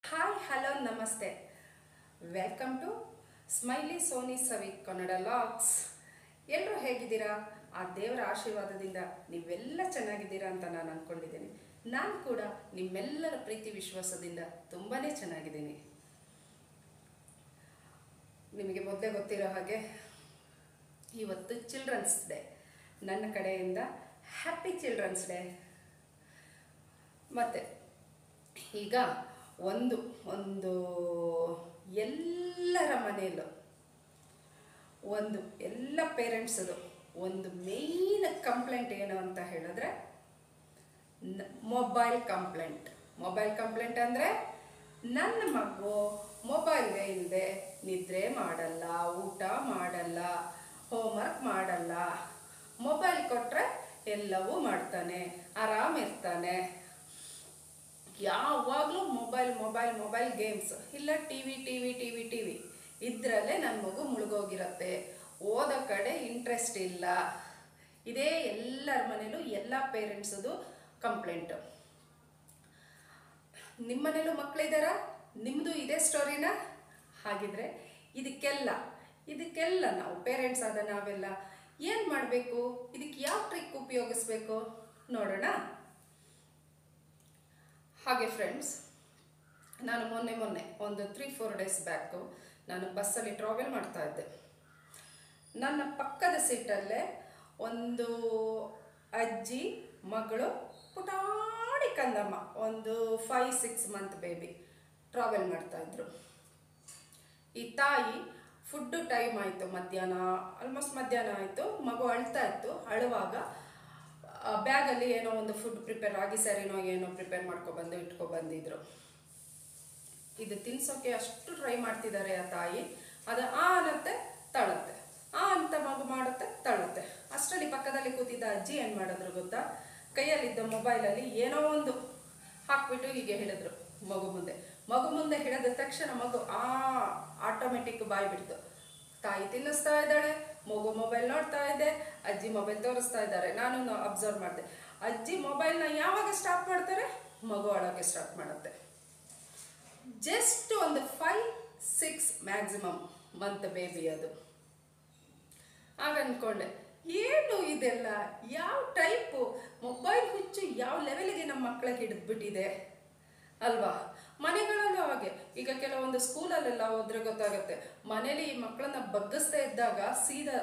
Hi hello ನಮಸ್ತೆ welcome to smiley Soni Savi Kannada vlogs. ಎಲ್ಲರೂ ಹೇಗಿದ್ದೀರಾ? ಆ ದೇವರ ಆಶೀರ್ವಾದದಿಂದ ನೀವೆಲ್ಲ ಚೆನ್ನಾಗಿದ್ದೀರಾ ಅಂತ ನಾನು ಅಂದ್ಕೊಂಡಿದ್ದೀನಿ. ನಾನು ಕೂಡ ನಿಮ್ಮೆಲ್ಲರ ಪ್ರೀತಿ ವಿಶ್ವಾಸದಿಂದ ತುಂಬಾ ಚೆನ್ನಾಗಿದ್ದೀನಿ. ನಿಮಗೆ ಮೊದಲೇ ಗೊತ್ತಿರೋ ಹಾಗೆ ಇವತ್ತು ಚಿಲ್ಡ್ರನ್ಸ್ ಡೇ. ನನ್ನ ಕಡೆಯಿಂದ ಹ್ಯಾಪಿ ಚಿಲ್ಡ್ರನ್ಸ್ ಡೇ. ಮತ್ತು ಈಗ ಒಂದು ಒಂದು ಎಲ್ಲರ ಮನೆಯಲ್ಲೂ ಎಲ್ಲ ಪೇರೆಂಟ್ಸದು ಒಂದು ಮೇನ್ ಕಂಪ್ಲೇಂಟ್ ಏನು ಅಂತ ಹೇಳಿದ್ರೆ ಮೊಬೈಲ್ ಕಂಪ್ಲೇಂಟ್ ಅಂದರೆ ನನ್ನ ಮಗು ಮೊಬೈಲ್ಗೆ ಇಲ್ಲದೆ ನಿದ್ರೆ ಮಾಡಲ್ಲ, ಊಟ ಮಾಡಲ್ಲ, ಹೋಮ್ವರ್ಕ್ ಮಾಡಲ್ಲ, ಮೊಬೈಲ್ ಕೊಟ್ಟರೆ ಎಲ್ಲವೂ ಮಾಡ್ತಾನೆ, ಆರಾಮಿರ್ತಾನೆ. ಯಾವಾಗಲೂ ಮೊಬೈಲ್ ಗೇಮ್ಸ್ ಇಲ್ಲ ಟಿ ವಿ ಇದರಲ್ಲೇ ನನ್ನ ಮಗು ಮುಳುಗೋಗಿರತ್ತೆ, ಓದೋ ಕಡೆ ಇಂಟ್ರೆಸ್ಟ್ ಇಲ್ಲ. ಇದೇ ಎಲ್ಲರ ಮನೇಲೂ ಎಲ್ಲ ಪೇರೆಂಟ್ಸದು ಕಂಪ್ಲೇಂಟು. ನಿಮ್ಮ ಮನೇಲೂ ಮಕ್ಕಳಿದ್ದಾರಾ? ನಿಮ್ಮದು ಇದೇ ಸ್ಟೋರಿನಾ? ಹಾಗಿದ್ರೆ ಇದಕ್ಕೆಲ್ಲ ನಾವು ಪೇರೆಂಟ್ಸ್ ಆದ ನಾವೆಲ್ಲ ಏನು ಮಾಡಬೇಕು? ಇದಕ್ಕೆ ಯಾವ ಟ್ರಿಕ್ ಉಪಯೋಗಿಸ್ಬೇಕು ನೋಡೋಣ. ಹಾಗೆ ಫ್ರೆಂಡ್ಸ್, ನಾನು ಮೊನ್ನೆ ಒಂದು 3-4 ಡೇಸ್ ಬ್ಯಾಕು ನಾನು ಬಸ್ಸಲ್ಲಿ ಟ್ರಾವೆಲ್ ಮಾಡ್ತಾ ಇದ್ದೆ. ನನ್ನ ಪಕ್ಕದ ಸೀಟಲ್ಲೇ ಒಂದು ಅಜ್ಜಿ ಮಗಳು ಪುಟಾಣಿ ಕಂದಮ್ಮ, ಒಂದು 5-6 ಮಂತ್ ಬೇಬಿ ಟ್ರಾವೆಲ್ ಮಾಡ್ತಾಯಿದ್ರು. ಈ ತಾಯಿ ಫುಡ್ಡು ಟೈಮ್ ಆಯಿತು, ಆಲ್ಮೋಸ್ಟ್ ಮಧ್ಯಾಹ್ನ ಆಯಿತು. ಮಗು ಅಳ್ತಾ ಇತ್ತು. ಅಳುವಾಗ ಬ್ಯಾಗಲ್ಲಿ ಏನೋ ಒಂದು ಫುಡ್ ರಾಗಿ ಸರಿನೋ ಏನೋ ಪ್ರಿಪೇರ್ ಇಟ್ಕೊಬಂದಿದ್ರು. ಇದು ತಿನ್ಸೋಕೆ ಅಷ್ಟು ಟ್ರೈ ಮಾಡ್ತಿದ್ದಾರೆ ಆ ತಾಯಿ. ಅದು ಅನ್ನತ್ತೆ ತಳುತ್ತೆ, ಅಂತ ಮಗು ಮಾಡುತ್ತೆ ತಳುತ್ತೆ. ಅಷ್ಟರಲ್ಲಿ ಪಕ್ಕದಲ್ಲಿ ಕೂತಿದ್ದ ಅಜ್ಜಿ ಏನು ಮಾಡಿದ್ರು ಗೊತ್ತಾ? ಕೈಯಲ್ಲಿದ್ದ ಮೊಬೈಲಲ್ಲಿ ಏನೋ ಒಂದು ಹಾಕ್ಬಿಟ್ಟು ಹೀಗೆ ಹೇಳಿದ್ರು ಮಗು ಮುಂದೆ ಹಿಡಿದ ತಕ್ಷಣ ಮಗು ಆಟೋಮೆಟಿಕ್ ಬಾಯಿ ಬಿಡ್ತು. ತಾಯಿ ತಿನ್ನಿಸ್ತಾ ಇದ್ದಾಳೆ, ಮಗು ಮೊಬೈಲ್ ನೋಡ್ತಾ ಇದೆ, ಅಜ್ಜಿ ಮೊಬೈಲ್ ತೋರಿಸ್ತಾ ಇದ್ದಾರೆ. ನಾನು ಅಬ್ಸರ್ವ್ ಮಾಡಿದೆ, ಅಜ್ಜಿ ಮೊಬೈಲ್ನ ಯಾವಾಗ ಸ್ಟಾಪ್ ಮಾಡ್ತಾರೆ, ಮಗು ಅಳೋಕ್ಕೆ ಸ್ಟಾರ್ಟ್ ಮಾಡುತ್ತೆ. ಜಸ್ಟ್ ಒಂದು 5-6 ಮ್ಯಾಕ್ಸಿಮಮ್ ಮಂತ್ ಬೇಬಿ ಅದು. ಆಗ ಅಂದ್ಕೊಂಡೆ, ಏನು ಇದೆಲ್ಲ, ಯಾವ ಟೈಪು ಮೊಬೈಲ್ ಹುಚ್ಚು ಯಾವ ಲೆವೆಲ್ಗೆ ನಮ್ಮ ಮಕ್ಕಳಿಗೆ ಹಿಡಿದ್ಬಿಟ್ಟಿದೆ ಅಲ್ವಾ? ಮನೆಗಳಲ್ಲೂ ಹಾಗೆ. ಈಗ ಕೆಲವೊಂದು ಸ್ಕೂಲಲ್ಲೆಲ್ಲ ಹೋದ್ರೆ ಗೊತ್ತಾಗುತ್ತೆ, ಮನೇಲಿ ಈ ಮಕ್ಕಳನ್ನ ಬಗ್ಗಿಸ್ತಾ ಇದ್ದಾಗ ಸೀದಾ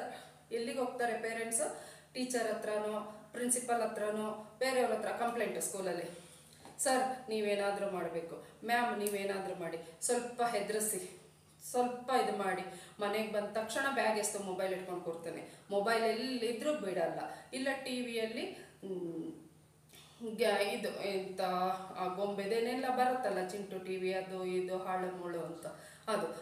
ಎಲ್ಲಿಗೆ ಹೋಗ್ತಾರೆ ಪೇರೆಂಟ್ಸು? ಟೀಚರ್ ಹತ್ರನೋ, ಪ್ರಿನ್ಸಿಪಲ್ ಹತ್ರನೋ, ಬೇರೆಯವ್ರ ಹತ್ರ ಕಂಪ್ಲೇಂಟು. ಸ್ಕೂಲಲ್ಲಿ ಸರ್ ನೀವೇನಾದರೂ ಮಾಡಬೇಕು, ಮ್ಯಾಮ್ ನೀವೇನಾದರೂ ಮಾಡಿ, ಸ್ವಲ್ಪ ಹೆದರಿಸಿ, ಸ್ವಲ್ಪ ಇದು ಮಾಡಿ. ಮನೆಗೆ ಬಂದ ತಕ್ಷಣ ಬ್ಯಾಗ್ ಎಸ್ತು ಮೊಬೈಲ್ ಇಟ್ಕೊಂಡು ಕೊಡ್ತಾನೆ. ಮೊಬೈಲ್ ಎಲ್ಲಿದ್ರೂ ಬಿಡಲ್ಲ. ಇಲ್ಲ ಟಿ ವಿಯಲ್ಲಿ ಇದು ಎಂತ ಗೊಂಬೆದೇನೆಲ್ಲ ಬರುತ್ತಲ್ಲ, ಚಿಂಟು ಟಿ ವಿ, ಅದು ಇದು ಹಾಳು ಮುಳು ಅಂತ,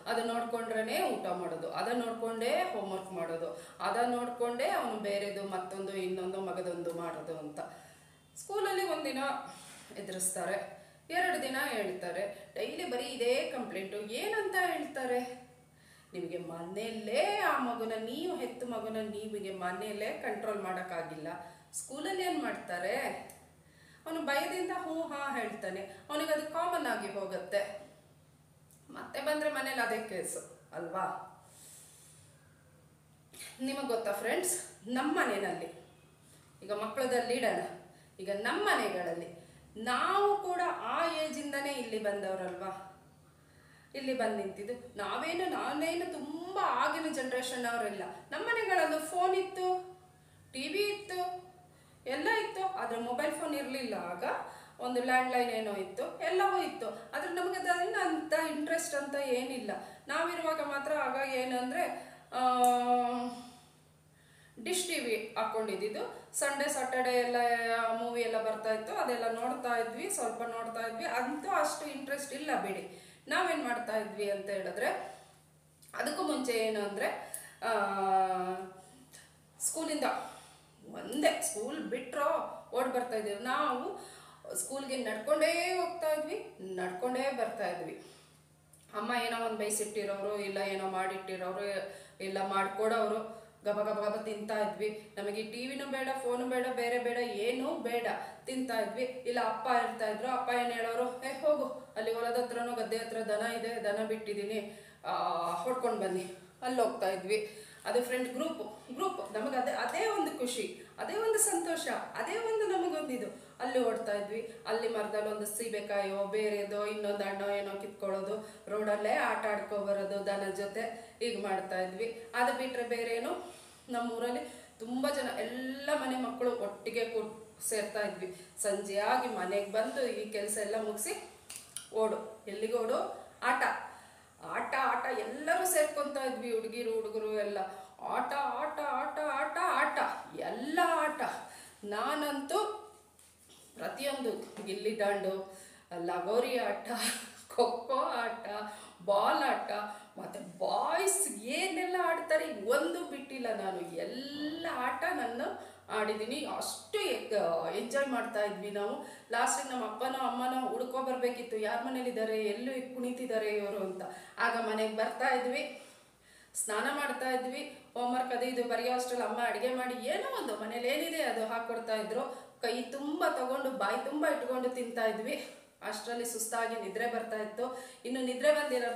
ಅದು ನೋಡ್ಕೊಂಡ್ರೇ ಊಟ ಮಾಡೋದು, ಅದನ್ನು ನೋಡ್ಕೊಂಡೇ ಹೋಮ್ವರ್ಕ್ ಮಾಡೋದು, ಅದನ್ನು ನೋಡ್ಕೊಂಡೇ ಅವನು ಬೇರೆದು ಮತ್ತೊಂದು ಇನ್ನೊಂದು ಮಗದೊಂದು ಮಾಡೋದು ಅಂತ. ಸ್ಕೂಲಲ್ಲಿ ಒಂದಿನ ಎದುರಿಸ್ತಾರೆ, 2 ದಿನ ಹೇಳ್ತಾರೆ, ಡೈಲಿ ಬರೀ ಇದೇ ಕಂಪ್ಲೇಂಟು. ಏನಂತ ಹೇಳ್ತಾರೆ? ನಿಮಗೆ ಮನೆಯಲ್ಲೇ ಆ ಮಗುನ, ನೀವು ಹೆತ್ತು ಮಗುನ ನೀವಿಗೆ ಮನೆಯಲ್ಲೇ ಕಂಟ್ರೋಲ್ ಮಾಡೋಕ್ಕಾಗಿಲ್ಲ, ಸ್ಕೂಲಲ್ಲಿ ಏನು ಮಾಡ್ತಾರೆ? ಅವನು ಭಯದಿಂದ ಹ್ಞೂ ಹೇಳ್ತಾನೆ, ಅವನಿಗೆ ಅದು ಕಾಮನ್ ಆಗಿ ಹೋಗುತ್ತೆ. ಮತ್ತೆ ಬಂದರೆ ಮನೇಲಿ ಅದೇ ಕೇಸು ಅಲ್ವಾ? ನಿಮಗೆ ಗೊತ್ತಾ ಫ್ರೆಂಡ್ಸ್, ನಮ್ಮ ಮನೆಯಲ್ಲಿ ಈಗ ಮಕ್ಕಳದಲ್ಲಿ ಇಡೋಣ, ಈಗ ನಮ್ಮ ಮನೆಗಳಲ್ಲಿ ನಾವು ಕೂಡ ಆ ಏಜಿಂದನೇ ಇಲ್ಲಿ ಬಂದವರಲ್ವಾ? ಇಲ್ಲಿ ಬಂದು ನಿಂತಿದ್ದು ನಾನೇನು ತುಂಬ ಆಗಿನ ಜನ್ರೇಷನ್ ಅವರಿಲ್ಲ. ನಮ್ಮ ಮನೆಗಳಲ್ಲೂ ಫೋನ್ ಇತ್ತು, ಟಿ ವಿ ಇತ್ತು, ಎಲ್ಲ ಇತ್ತು. ಆದರೆ ಮೊಬೈಲ್ ಫೋನ್ ಇರಲಿಲ್ಲ. ಆಗ ಒಂದು ಲ್ಯಾಂಡ್ಲೈನ್ ಏನೋ ಇತ್ತು, ಎಲ್ಲವೂ ಇತ್ತು. ಆದರೆ ನಮಗೆ ಅದರಿಂದ ಅಂತ ಇಂಟ್ರೆಸ್ಟ್ ಅಂತ ಏನಿಲ್ಲ. ನಾವಿರುವಾಗ ಮಾತ್ರ ಆಗ ಏನಂದರೆ ಡಿಶ್ ಟಿ ವಿ ಹಾಕ್ಕೊಂಡಿದ್ದು. ಸಂಡೇ ಸಾಟರ್ಡೆ ಎಲ್ಲ ಮೂವಿ ಎಲ್ಲ ಬರ್ತಾ ಇತ್ತು, ಅದೆಲ್ಲ ನೋಡ್ತಾ ಇದ್ವಿ, ಸ್ವಲ್ಪ ನೋಡ್ತಾ ಇದ್ವಿ. ಅಂತೂ ಅಷ್ಟು ಇಂಟ್ರೆಸ್ಟ್ ಇಲ್ಲ ಬಿಡಿ. ನಾವೇನು ಮಾಡ್ತಾ ಇದ್ವಿ ಅಂತ ಹೇಳಿದ್ರೆ, ಅದಕ್ಕೂ ಮುಂಚೆ ಏನು ಅಂದರೆ ಸ್ಕೂಲಿಂದ ಸ್ಕೂಲ್ ಬಿಟ್ಟರೋ ಓಡಿ ಬರ್ತಾ ಇದ್ದೀವಿ. ನಾವು ಸ್ಕೂಲ್ಗೆ ನಡ್ಕೊಂಡೇ ಹೋಗ್ತಾ ಇದ್ವಿ, ನಡ್ಕೊಂಡೇ ಬರ್ತಾ ಇದ್ವಿ. ಅಮ್ಮ ಏನೋ ಒಂದು ಬೇಯಿಸಿಟ್ಟಿರೋರು, ಇಲ್ಲ ಏನೋ ಮಾಡಿಟ್ಟಿರೋರು, ಇಲ್ಲ ಮಾಡಿಕೊಡೋರು, ಗಬ ಗಬ ಗಬ ತಿಂತಾ ಇದ್ವಿ. ನಮಗೆ ಟಿವಿನೂ ಬೇಡ, ಫೋನು ಬೇಡ, ಬೇರೆ ಬೇಡ, ಏನೂ ಬೇಡ, ತಿಂತಾ ಇದ್ವಿ. ಇಲ್ಲ ಅಪ್ಪ ಇರ್ತಾ ಇದ್ರು, ಅಪ್ಪ ಏನು ಹೇಳೋರು, ಹೋಗು ಅಲ್ಲಿ ಹೊಲದ ಹತ್ರನೋ ಗದ್ದೆ ಗದ್ದೆ ಹತ್ರ ದನ ಇದೆ, ದನ ಬಿಟ್ಟಿದ್ದೀನಿ, ಹೊಡ್ಕೊಂಡು ಬನ್ನಿ, ಅಲ್ಲಿ ಹೋಗ್ತಾ ಇದ್ವಿ. ಅದು ಫ್ರೆಂಡ್ ಗ್ರೂಪ್ ನಮಗೆ ಅದೇ ಒಂದು ಖುಷಿ, ಅದೇ ಒಂದು ಸಂತೋಷ, ಅದೇ ಒಂದು ನಮಗೊಂದಿದು. ಅಲ್ಲಿ ಓಡ್ತಾ ಇದ್ವಿ, ಅಲ್ಲಿ ಮರದಲ್ಲಿ ಒಂದು ಸೀಬೆಕಾಯೋ ಬೇರೆದೋ ಇನ್ನೊಂದು ಹಣ್ಣೋ ಏನೋ ಕಿತ್ಕೊಳ್ಳೋದು, ರೋಡಲ್ಲೇ ಆಟ ಆಡ್ಕೊಬರೋದು ದನ ಜೊತೆ, ಈಗ ಮಾಡ್ತಾ ಇದ್ವಿ. ಅದು ಬಿಟ್ಟರೆ ಬೇರೆ ಏನು, ನಮ್ಮೂರಲ್ಲಿ ತುಂಬ ಜನ ಎಲ್ಲ ಮನೆ ಮಕ್ಕಳು ಒಟ್ಟಿಗೆ ಸೇರ್ತಾ ಇದ್ವಿ. ಸಂಜೆ ಆಗಿ ಮನೆಗೆ ಬಂದು ಈ ಕೆಲಸ ಎಲ್ಲ ಮುಗಿಸಿ ಎಲ್ಲಿಗೋಡು ಆಟ ಆಟ ಆಟ ಎಲ್ಲರೂ ಸೇರ್ಕೊತಾ ಇದ್ವಿ, ಹುಡುಗರು ಎಲ್ಲ ಆಟ ಆಟ ಆಟ ಆಟ ಆಟ ಎಲ್ಲ ಆಟ. ನಾನಂತೂ ಪ್ರತಿಯೊಂದು ಗಿಲ್ಲಿ ದಾಂಡು, ಲಗೋರಿ ಆಟ, ಖೋಖೋ ಆಟ, ಬಾಲ್ ಆಟ, ಮತ್ತು ಬಾಯ್ಸ್ ಏನೆಲ್ಲ ಆಡ್ತಾರೆ ಒಂದು ಬಿಟ್ಟಿಲ್ಲ. ನಾನು ಎಲ್ಲ ಆಟ ನಾನು ಆಡಿದ್ದೀನಿ. ಅಷ್ಟು ಎಂಜಾಯ್ ಮಾಡ್ತಾ ಇದ್ವಿ ನಾವು. ಲಾಸ್ಟಿಗೆ ನಮ್ಮ ಅಪ್ಪನೋ ಅಮ್ಮನೋ ಹುಡ್ಕೊ ಬರಬೇಕಿತ್ತು, ಯಾರ ಮನೇಲಿದ್ದಾರೆ, ಎಲ್ಲೂ ಕುಣಿತಿದ್ದಾರೆ ಇವರು ಅಂತ. ಆಗ ಮನೆಗೆ ಬರ್ತಾ ಇದ್ವಿ, ಸ್ನಾನ ಮಾಡ್ತಾ ಇದ್ವಿ, ಹೋಮ್ವರ್ಕ್ ಅದು ಇದು ಬರೆಯೋ ಅಷ್ಟರಲ್ಲಿ ಅಮ್ಮ ಅಡುಗೆ ಮಾಡಿ ಏನೋ ಒಂದು ಮನೇಲಿ ಏನಿದೆ ಅದು ಹಾಕ್ಕೊಡ್ತಾ ಇದ್ರು. ಕೈ ತುಂಬ ತಗೊಂಡು ಬಾಯಿ ತುಂಬ ಇಟ್ಕೊಂಡು ತಿಂತಾ ಇದ್ವಿ. ಅಷ್ಟರಲ್ಲಿ ಸುಸ್ತಾಗಿ ನಿದ್ರೆ ಬರ್ತಾ ಇತ್ತು. ಇನ್ನು ನಿದ್ರೆ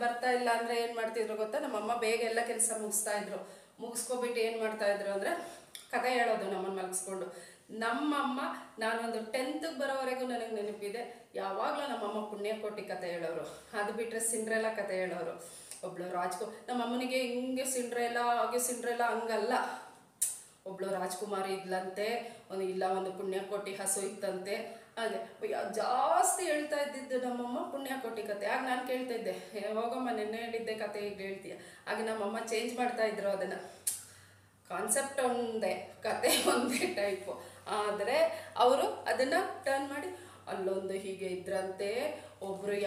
ಬರ್ತಾ ಇಲ್ಲ ಅಂದರೆ ಏನು ಮಾಡ್ತಿದ್ರು ಗೊತ್ತಾ, ನಮ್ಮಮ್ಮ ಬೇಗ ಎಲ್ಲ ಕೆಲಸ ಮುಗಿಸ್ಕೊಬಿಟ್ಟು ಏನು ಮಾಡ್ತಾ ಇದ್ರು ಅಂದರೆ ಕಥೆ ಹೇಳೋದು ನಮ್ಮನ್ನು ಮಲಗಿಸ್ಕೊಂಡು. ನಮ್ಮಮ್ಮ ನಾನೊಂದು 10th ಬರೋವರೆಗೂ ನನಗೆ ನೆನಪಿದೆ, ಯಾವಾಗಲೂ ನಮ್ಮಮ್ಮ ಪುಣ್ಯಕೋಟಿ ಕಥೆ ಹೇಳೋರು. ಅದು ಬಿಟ್ಟರೆ ಸಿಂಡ್ರೆಲ್ಲ ಕಥೆ ಹೇಳೋರು. ಒಬ್ಳು ನಮ್ಮಮ್ಮನಿಗೆ ಹಿಂಗೆ ಸಿಂಡ್ರೆಲ್ಲ ಹಂಗಲ್ಲ, ಒಬ್ಳು ರಾಜ್ಕುಮಾರಿ ಇದ್ಲಂತೆ, ಒಂದು ಪುಣ್ಯಕೋಟಿ ಹಸು ಇತ್ತಂತೆ. ಹಾಗೆ ಜಾಸ್ತಿ ಹೇಳ್ತಾ ಇದ್ದಿದ್ದು ನಮ್ಮಮ್ಮ ಪುಣ್ಯಕೋಟಿ ಕತೆ. ಆಗ ನಾನು ಕೇಳ್ತಾ ಇದ್ದೆ, ಹೋಗಮ್ಮ ನೆನ್ನೆ ಹೇಳಿದ್ದೆ ಕತೆ ಈಗ ಹೇಳ್ತೀಯ. ಆಗ ನಮ್ಮಮ್ಮ ಚೇಂಜ್ ಮಾಡ್ತಾ ಇದ್ರು ಅದನ್ನು, ಕಾನ್ಸೆಪ್ಟ್ ಒಂದೇ, ಕತೆ ಒಂದೇ ಟೈಪು, ಆದರೆ ಅವರು ಅದನ್ನು ಟರ್ನ್ ಮಾಡಿ ಅಲ್ಲೊಂದು ಹೀಗೆ ಇದ್ರಂತೆ,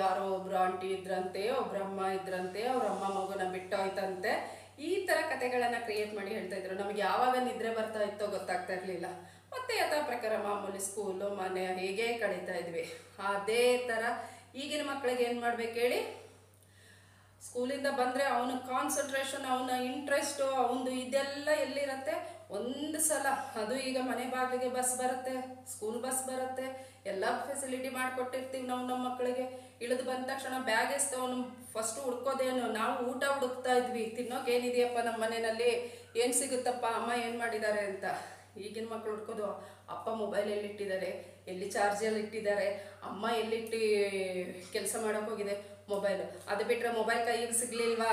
ಯಾರೋ ಒಬ್ರು ಆಂಟಿ ಇದ್ರಂತೆ, ಒಬ್ರು ಅಮ್ಮ ಇದ್ರಂತೆ, ಅವ್ರ ಅಮ್ಮ ಮಗುನ ಬಿಟ್ಟೋಯ್ತಂತೆ, ಈ ಥರ ಕತೆಗಳನ್ನು ಕ್ರಿಯೇಟ್ ಮಾಡಿ ಹೇಳ್ತಾ ಇದ್ರು. ನಮಗೆ ಯಾವಾಗ ನಿದ್ರೆ ಬರ್ತಾ ಇತ್ತೋ ಗೊತ್ತಾಗ್ತಾ ಇರಲಿಲ್ಲ. ಮತ್ತು ಯಥಾ ಪ್ರಕಾರ ಮಾಮೂಲಿ ಸ್ಕೂಲು ಮನೆ ಹೇಗೆ ಕಳೀತಾ ಇದ್ವಿ. ಅದೇ ಥರ ಈಗಿನ ಮಕ್ಕಳಿಗೆ ಏನು ಮಾಡ್ಬೇಕು ಹೇಳಿ, ಸ್ಕೂಲಿಂದ ಬಂದರೆ ಅವನ ಕಾನ್ಸಂಟ್ರೇಷನ್, ಅವನ ಇಂಟ್ರೆಸ್ಟು, ಅವನದು ಇದೆಲ್ಲ ಎಲ್ಲಿರುತ್ತೆ, ಒಂದು ಸಲ ಅದು ಈಗ ಮನೆ ಬಾಗಿಲಿಗೆ ಬಸ್ ಬರುತ್ತೆ, ಸ್ಕೂಲ್ ಬಸ್ ಬರುತ್ತೆ, ಎಲ್ಲ ಫೆಸಿಲಿಟಿ ಮಾಡಿಕೊಟ್ಟಿರ್ತೀವಿ ನಾವು ನಮ್ಮ ಮಕ್ಕಳಿಗೆ. ಇಳಿದು ಬಂದ ತಕ್ಷಣ ಬ್ಯಾಗ್ ಎಸ್ತವನು ಫಸ್ಟು ಹುಡ್ಕೋದೇನು, ನಾವು ಊಟ ಹುಡುಕ್ತಾ ಇದ್ವಿ, ತಿನ್ನೋಕೆ ಏನಿದೆಯಪ್ಪ ನಮ್ಮ ಮನೆಯಲ್ಲಿ, ಏನು ಸಿಗುತ್ತಪ್ಪ, ಅಮ್ಮ ಏನು ಮಾಡಿದ್ದಾರೆ ಅಂತ. ಈಗಿನ ಮಕ್ಕಳು ಹುಡ್ಕೋದು ಅಪ್ಪ ಮೊಬೈಲ್ ಎಲ್ಲಿಟ್ಟಿದ್ದಾರೆ, ಎಲ್ಲಿ ಚಾರ್ಜಲ್ಲಿ ಇಟ್ಟಿದ್ದಾರೆ, ಅಮ್ಮ ಎಲ್ಲಿಟ್ಟು ಕೆಲಸ ಮಾಡೋಕ್ಕೋಗಿದೆ ಮೊಬೈಲು. ಅದು ಬಿಟ್ಟರೆ ಮೊಬೈಲ್ ಕೈಗೆ ಸಿಗಲಿಲ್ವಾ,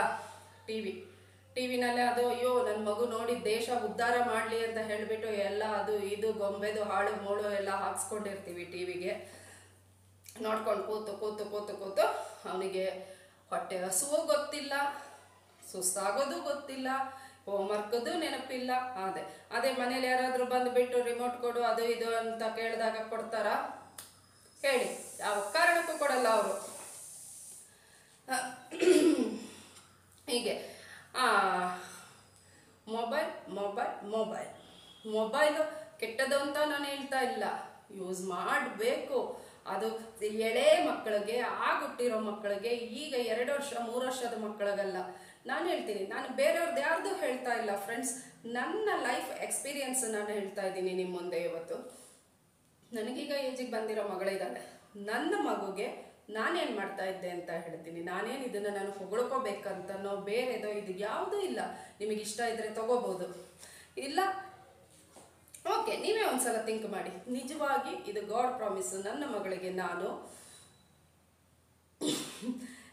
ಟಿವಿನಲ್ಲೇ ಅದು ಅಯ್ಯೋ ನನ್ನ ಮಗು ನೋಡಿ ದೇಶ ಉದ್ಧಾರ ಮಾಡಲಿ ಅಂತ ಹೇಳಿಬಿಟ್ಟು ಎಲ್ಲ ಅದು ಇದು ಗೊಂಬೆದು ಹಾಳು ಮೂಳು ಎಲ್ಲ ಹಾಕ್ಸ್ಕೊಂಡಿರ್ತೀವಿ ಟಿವಿಗೆ. ನೋಡ್ಕೊಂಡು ಕೂತು ಅವನಿಗೆ ಹೊಟ್ಟೆ ಹಸುವು ಗೊತ್ತಿಲ್ಲ, ಸುಸ್ತಾಗೋದು ಗೊತ್ತಿಲ್ಲ, ಹೋಮ್ವರ್ಕದು ನೆನಪಿಲ್ಲ. ಅದೇ ಮನೇಲಿ ಯಾರಾದರೂ ಬಂದುಬಿಟ್ಟು ರಿಮೋಟ್ ಕೊಡು ಅದು ಇದು ಅಂತ ಕೇಳಿದಾಗ ಕೊಡ್ತಾರಾ ಹೇಳಿ? ಯಾವ ಕಾರಣಕ್ಕೂ ಕೊಡಲ್ಲ ಅವರು. ಹೀಗೆ ಮೊಬೈಲು ಕೆಟ್ಟದು ಅಂತ ನಾನು ಹೇಳ್ತಾ ಇಲ್ಲ, ಯೂಸ್ ಮಾಡಬೇಕು. ಅದು ಎಳೆ ಮಕ್ಕಳಿಗೆ, ಹುಟ್ಟಿರೋ ಮಕ್ಕಳಿಗೆ, ಈಗ 2 ವರ್ಷ 3 ವರ್ಷದ ಮಕ್ಕಳಿಗಲ್ಲ. ನಾನು ಹೇಳ್ತೀನಿ, ನಾನು ಬೇರೆಯವ್ರದ್ದು ಯಾರ್ದು ಹೇಳ್ತಾ ಇಲ್ಲ ಫ್ರೆಂಡ್ಸ್, ನನ್ನ ಲೈಫ್ ಎಕ್ಸ್ಪೀರಿಯನ್ಸ್ ನಾನು ಹೇಳ್ತಾ ಇದ್ದೀನಿ ನಿಮ್ಮ ಮುಂದೆ ಇವತ್ತು. ನನಗೀಗ ಏಜಿಗೆ ಬಂದಿರೋ ಮಗಳಿದ್ದಾಳೆ, ನನ್ನ ಮಗುಗೆ ನಾನೇನು ಮಾಡ್ತಾ ಇದ್ದೆ ಅಂತ ಹೇಳ್ತೀನಿ. ನಾನೇನು ಇದನ್ನು ನಾನು ಹೊಗಳ್ಕೋಬೇಕಂತನೋ ಬೇರೆದೋ ಇದು ಯಾವುದೂ ಇಲ್ಲ. ನಿಮಗೆ ಇಷ್ಟ ಇದ್ದರೆ ತಗೋಬೋದು, ಇಲ್ಲ ಓಕೆ, ನೀವೇ ಒಂದ್ಸಲ ಥಿಂಕ್ ಮಾಡಿ. ನಿಜವಾಗಿ ಇದು ಗಾಡ್ ಪ್ರಾಮಿಸು. ನನ್ನ ಮಗಳಿಗೆ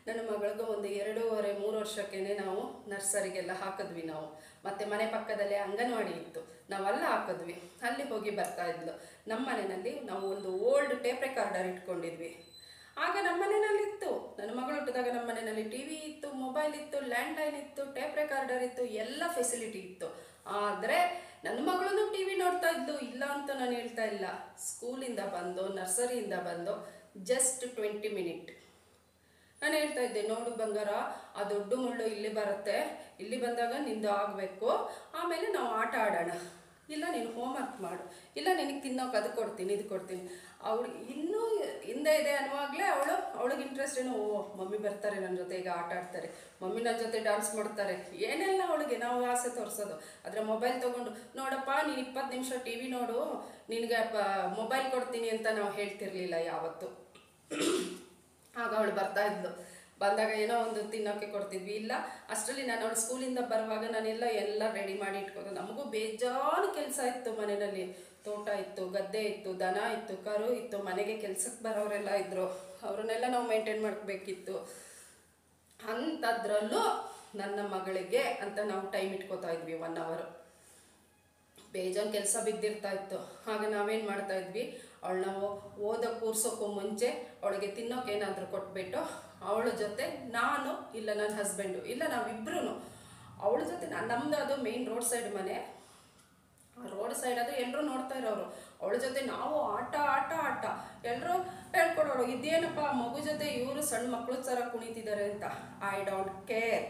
ನನ್ನ ಮಗಳಿಗೂ ಒಂದು 2.5-3 ವರ್ಷಕ್ಕೇ ನಾವು ನರ್ಸರಿಗೆಲ್ಲ ಹಾಕಿದ್ವಿ ನಾವು. ಮತ್ತು ಮನೆ ಪಕ್ಕದಲ್ಲೇ ಅಂಗನವಾಡಿ ಇತ್ತು, ನಾವೆಲ್ಲ ಹಾಕಿದ್ವಿ, ಅಲ್ಲಿ ಹೋಗಿ ಬರ್ತಾ ಇದ್ಲು. ನಮ್ಮ ಮನೆಯಲ್ಲಿ ನಾವು ಒಂದು ಓಲ್ಡ್ ಟೇಪ್ ರೆಕಾರ್ಡರ್ ಇಟ್ಕೊಂಡಿದ್ವಿ. ಆಗ ನಮ್ಮ ಮನೆಯಲ್ಲಿತ್ತು, ನನ್ನ ಮಗಳು ಹುಟ್ಟಿದಾಗ ನಮ್ಮ ಮನೆಯಲ್ಲಿ ಟಿವಿ ಇತ್ತು, ಮೊಬೈಲ್ ಇತ್ತು, ಲ್ಯಾಂಡ್ಲೈನ್ ಇತ್ತು, ಟೇಪ್ ರೆಕಾರ್ಡರ್ ಇತ್ತು, ಎಲ್ಲ ಫೆಸಿಲಿಟಿ ಇತ್ತು. ಆದರೆ ನನ್ನ ಮಗಳೂ ಟಿವಿ ನೋಡ್ತಾ ಇದ್ಲು, ಇಲ್ಲ ಅಂತ ನಾನು ಹೇಳ್ತಾ ಇಲ್ಲ. ಸ್ಕೂಲಿಂದ ಬಂದು, ನರ್ಸರಿಯಿಂದ ಬಂದು ಜಸ್ಟ್ 20 ಮಿನಿಟ್ ನಾನು ಹೇಳ್ತಾ ಇದ್ದೆ, ನೋಡು ಬಂಗಾರ, ಆ ದೊಡ್ಡ ಮುಳ್ಳು ಇಲ್ಲಿ ಬರುತ್ತೆ, ಇಲ್ಲಿ ಬಂದಾಗ ನಿಂದು ಆಗಬೇಕು, ಆಮೇಲೆ ನಾವು ಆಟ ಆಡೋಣ, ಇಲ್ಲ ನೀನು ಹೋಮ್ವರ್ಕ್ ಮಾಡು, ಇಲ್ಲ ನಿನಗೆ ತಿನ್ನೋಕೆ ಅದು ಕೊಡ್ತೀನಿ ಇದು ಕೊಡ್ತೀನಿ. ಅವಳು ಇನ್ನೂ ಹಿಂದೆ ಇದೆ ಅನ್ನುವಾಗಲೇ ಅವಳಿಗೆ ಇಂಟ್ರೆಸ್ಟ್ ಏನೋ, ಮಮ್ಮಿ ಬರ್ತಾರೆ ನನ್ನ ಜೊತೆ ಈಗ ಆಟ ಆಡ್ತಾರೆ, ಮಮ್ಮಿ ನನ್ನ ಜೊತೆ ಡ್ಯಾನ್ಸ್ ಮಾಡ್ತಾರೆ, ಏನೆಲ್ಲ ಅವಳಿಗೆ ನಾವು ಆಸೆ ತೋರಿಸೋದು. ಆದರೆ ಮೊಬೈಲ್ ತೊಗೊಂಡು ನೋಡಪ್ಪ ನೀನು 20 ನಿಮಿಷ ಟಿ ವಿ ನೋಡು, ನಿನಗೆ ಮೊಬೈಲ್ ಕೊಡ್ತೀನಿ ಅಂತ ನಾವು ಹೇಳ್ತಿರ್ಲಿಲ್ಲ ಯಾವತ್ತು. ಆಗ ಅವಳು ಬರ್ತಾ ಇದ್ಲು, ಬಂದಾಗ ಏನೋ ಒಂದು ತಿನ್ನೋಕ್ಕೆ ಕೊಡ್ತಿದ್ವಿ. ಇಲ್ಲ ಅಷ್ಟರಲ್ಲಿ ನಾನು ಅವಳು ಸ್ಕೂಲಿಂದ ಬರುವಾಗ ಎಲ್ಲ ರೆಡಿ ಮಾಡಿ ಇಟ್ಕೊಂಡು, ನಮಗೂ ಬೇಜಾನು ಕೆಲಸ ಇತ್ತು ಮನೆಯಲ್ಲಿ. ತೋಟ ಇತ್ತು, ಗದ್ದೆ ಇತ್ತು, ದನ ಇತ್ತು, ಕರು ಇತ್ತು, ಮನೆಗೆ ಕೆಲ್ಸಕ್ಕೆ ಬರೋರೆಲ್ಲ ಇದ್ದರು, ಅವ್ರನ್ನೆಲ್ಲ ನಾವು ಮೇಂಟೈನ್ ಮಾಡಬೇಕಿತ್ತು. ಅಂಥದ್ರಲ್ಲೂ ನನ್ನ ಮಗಳಿಗೆ ಅಂತ ನಾವು ಟೈಮ್ ಇಟ್ಕೋತಾ ಇದ್ವಿ 1 hour. ಬೇಜಾನ್ ಕೆಲಸ ಬಿದ್ದಿರ್ತಾ ಇತ್ತು. ಆಗ ನಾವೇನು ಮಾಡ್ತಾ ಇದ್ವಿ, ಅವಳನ್ನ ಓದೋಕೆ ಕೂರ್ಸೋಕ್ಕೂ ಮುಂಚೆ ಅವಳಿಗೆ ತಿನ್ನೋಕೆ ಏನಾದರೂ ಕೊಟ್ಬಿಟ್ಟು ಅವಳ ಜೊತೆ ನಾನು ಇಲ್ಲ ನನ್ನ ಹಸ್ಬೆಂಡು ಇಲ್ಲ ನಾವಿಬ್ರು ಅವಳ ಜೊತೆ ನಮ್ಮದು ಅದು ಮೇನ್ ರೋಡ್ ಸೈಡ್ ಮನೆ. ಆ ರೋಡ್ ಸೈಡ್ ಆದರೆ ಎಲ್ಲರೂ ನೋಡ್ತಾ ಇರೋರು. ಅವಳ ಜೊತೆ ನಾವು ಆಟ ಆಟ ಆಟ ಎಲ್ಲರೂ ಹೇಳ್ಕೊಡೋರು, ಇದೇನಪ್ಪ ಮಗು ಜೊತೆ ಇವರು ಸಣ್ಣ ಮಕ್ಕಳು ಥರ ಕುಣಿತಿದ್ದಾರೆ ಅಂತ. ಐ ಡೋಂಟ್ ಕೇರ್,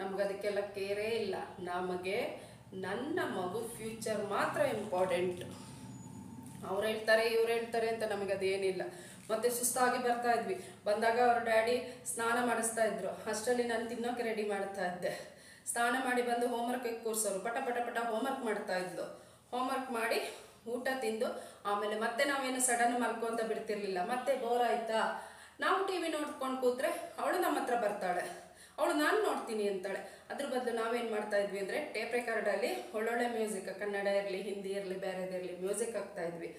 ನಮಗದಕ್ಕೆಲ್ಲ ಕೇರೇ ಇಲ್ಲ. ನಮಗೆ ನನ್ನ ಮಗು ಫ್ಯೂಚರ್ ಮಾತ್ರ ಇಂಪಾರ್ಟೆಂಟ್. ಅವ್ರು ಹೇಳ್ತಾರೆ ಇವ್ರು ಹೇಳ್ತಾರೆ ಅಂತ ನಮಗದೇನಿಲ್ಲ. ಮತ್ತು ಸುಸ್ತಾಗಿ ಬರ್ತಾ ಇದ್ವಿ. ಬಂದಾಗ ಅವ್ರ ಡ್ಯಾಡಿ ಸ್ನಾನ ಮಾಡಿಸ್ತಾ ಇದ್ರು, ಅಷ್ಟರಲ್ಲಿ ನಾನು ತಿನ್ನೋಕೆ ರೆಡಿ ಮಾಡ್ತಾ ಇದ್ದೆ. ಸ್ನಾನ ಮಾಡಿ ಬಂದು ಹೋಮ್ವರ್ಕಿಗೆ ಕೂರಿಸೋರು, ಪಟ ಪಟ ಪಟ ಹೋಮ್ವರ್ಕ್ ಮಾಡ್ತಾ ಇದ್ಲು. ಹೋಮ್ವರ್ಕ್ ಮಾಡಿ ಊಟ ತಿಂದು ಆಮೇಲೆ ಮತ್ತೆ ನಾವೇನು ಸಡನ್ ಮಲ್ಕೊಂತ ಬಿಡ್ತಿರ್ಲಿಲ್ಲ. ಮತ್ತೆ ಬೋರ್ ಆಯ್ತಾ, ನಾವು ಟಿ ವಿ ನೋಡ್ಕೊಂಡು ಕೂತ್ರೆ ಅವಳು ನಮ್ಮ ಹತ್ರ ಬರ್ತಾಳೆ, ಅವಳು ನಾನು ನೋಡ್ತೀನಿ ಅಂತಾಳೆ. ಅದ್ರ ಬದಲು ನಾವೇನು ಮಾಡ್ತಾ ಇದ್ವಿ ಅಂದರೆ ಟೇಪ್ ರೆಕಾರ್ಡಲ್ಲಿ ಒಳ್ಳೊಳ್ಳೆ ಮ್ಯೂಸಿಕ್, ಕನ್ನಡ ಇರಲಿ ಹಿಂದಿ ಇರಲಿ ಬೇರೆದಿರಲಿ ಮ್ಯೂಸಿಕ್ ಹಾಕ್ತಾ ಇದ್ವಿ.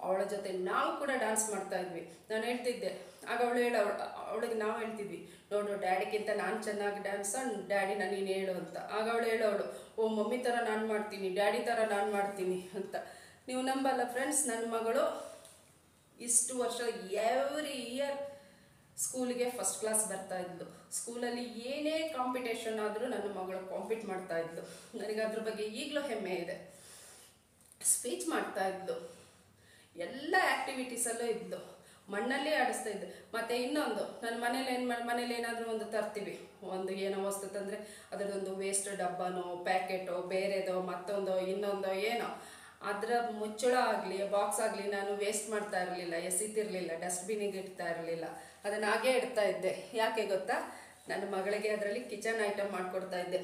ಅವಳ ಜೊತೆ ನಾವು ಕೂಡ ಡ್ಯಾನ್ಸ್ ಮಾಡ್ತಾ ಇದ್ವಿ. ನಾನು ಹೇಳ್ತಿದ್ದೆ, ಆಗ ಅವಳಿಗೆ ನಾವು ಹೇಳ್ತಿದ್ವಿ, ನೋಡು ಡ್ಯಾಡಿಗಿಂತ ನಾನು ಚೆನ್ನಾಗಿ ಡ್ಯಾನ್ಸ್, ಡ್ಯಾಡಿನ ನೀನು ಹೇಳು ಅಂತ. ಆಗ ಹೇಳೋಳು, ಓ ಮಮ್ಮಿ ಥರ ನಾನು ಮಾಡ್ತೀನಿ, ಡ್ಯಾಡಿ ಥರ ನಾನು ಮಾಡ್ತೀನಿ ಅಂತ. ನೀವು ನಂಬಲ್ಲ ಫ್ರೆಂಡ್ಸ್, ನನ್ನ ಮಗಳು ಇಷ್ಟು ವರ್ಷ ಎವ್ರಿ ಇಯರ್ ಸ್ಕೂಲಿಗೆ ಫಸ್ಟ್ ಕ್ಲಾಸ್ ಬರ್ತಾ ಇದ್ಲು. ಸ್ಕೂಲಲ್ಲಿ ಏನೇ ಕಾಂಪಿಟೇಷನ್ ಆದರೂ ನನ್ನ ಮಗಳು ಕಾಂಪೀಟ್ ಮಾಡ್ತಾ ಇದ್ಲು. ನನಗೆ ಅದ್ರ ಬಗ್ಗೆ ಈಗಲೂ ಹೆಮ್ಮೆ ಇದೆ. ಸ್ಪೀಚ್ ಮಾಡ್ತಾ ಇದ್ಲು, ಎಲ್ಲ ಆ್ಯಕ್ಟಿವಿಟೀಸಲ್ಲೂ ಇದ್ಲು, ಮಣ್ಣಲ್ಲಿ ಆಡಿಸ್ತಾ ಇದ್ದೆ. ಮತ್ತು ಇನ್ನೊಂದು, ನನ್ನ ಮನೇಲಿ ಏನಾದರೂ ಒಂದು ತರ್ತೀವಿ, ಒಂದು ಏನೋ ವಸ್ತು ತಂದರೆ ಅದರದೊಂದು ವೇಸ್ಟ್ ಡಬ್ಬನೋ ಪ್ಯಾಕೆಟೋ ಬೇರೆದೋ ಮತ್ತೊಂದೋ ಇನ್ನೊಂದೋ ಏನೋ, ಅದರ ಮುಚ್ಚಳ ಆಗಲಿ ಬಾಕ್ಸ್ ಆಗಲಿ ನಾನು ವೇಸ್ಟ್ ಮಾಡ್ತಾ ಇರಲಿಲ್ಲ, ಎಸಿತಿರಲಿಲ್ಲ, ಡಸ್ಟ್ಬಿನಿಗೆ ಇಡ್ತಾ ಇರಲಿಲ್ಲ, ಅದನ್ನು ಹಾಗೇ ಇಡ್ತಾ ಇದ್ದೆ. ಯಾಕೆ ಗೊತ್ತಾ, ನನ್ನ ಮಗಳಿಗೆ ಅದರಲ್ಲಿ ಕಿಚನ್ ಐಟಮ್ ಮಾಡಿಕೊಡ್ತಾ ಇದ್ದೆ,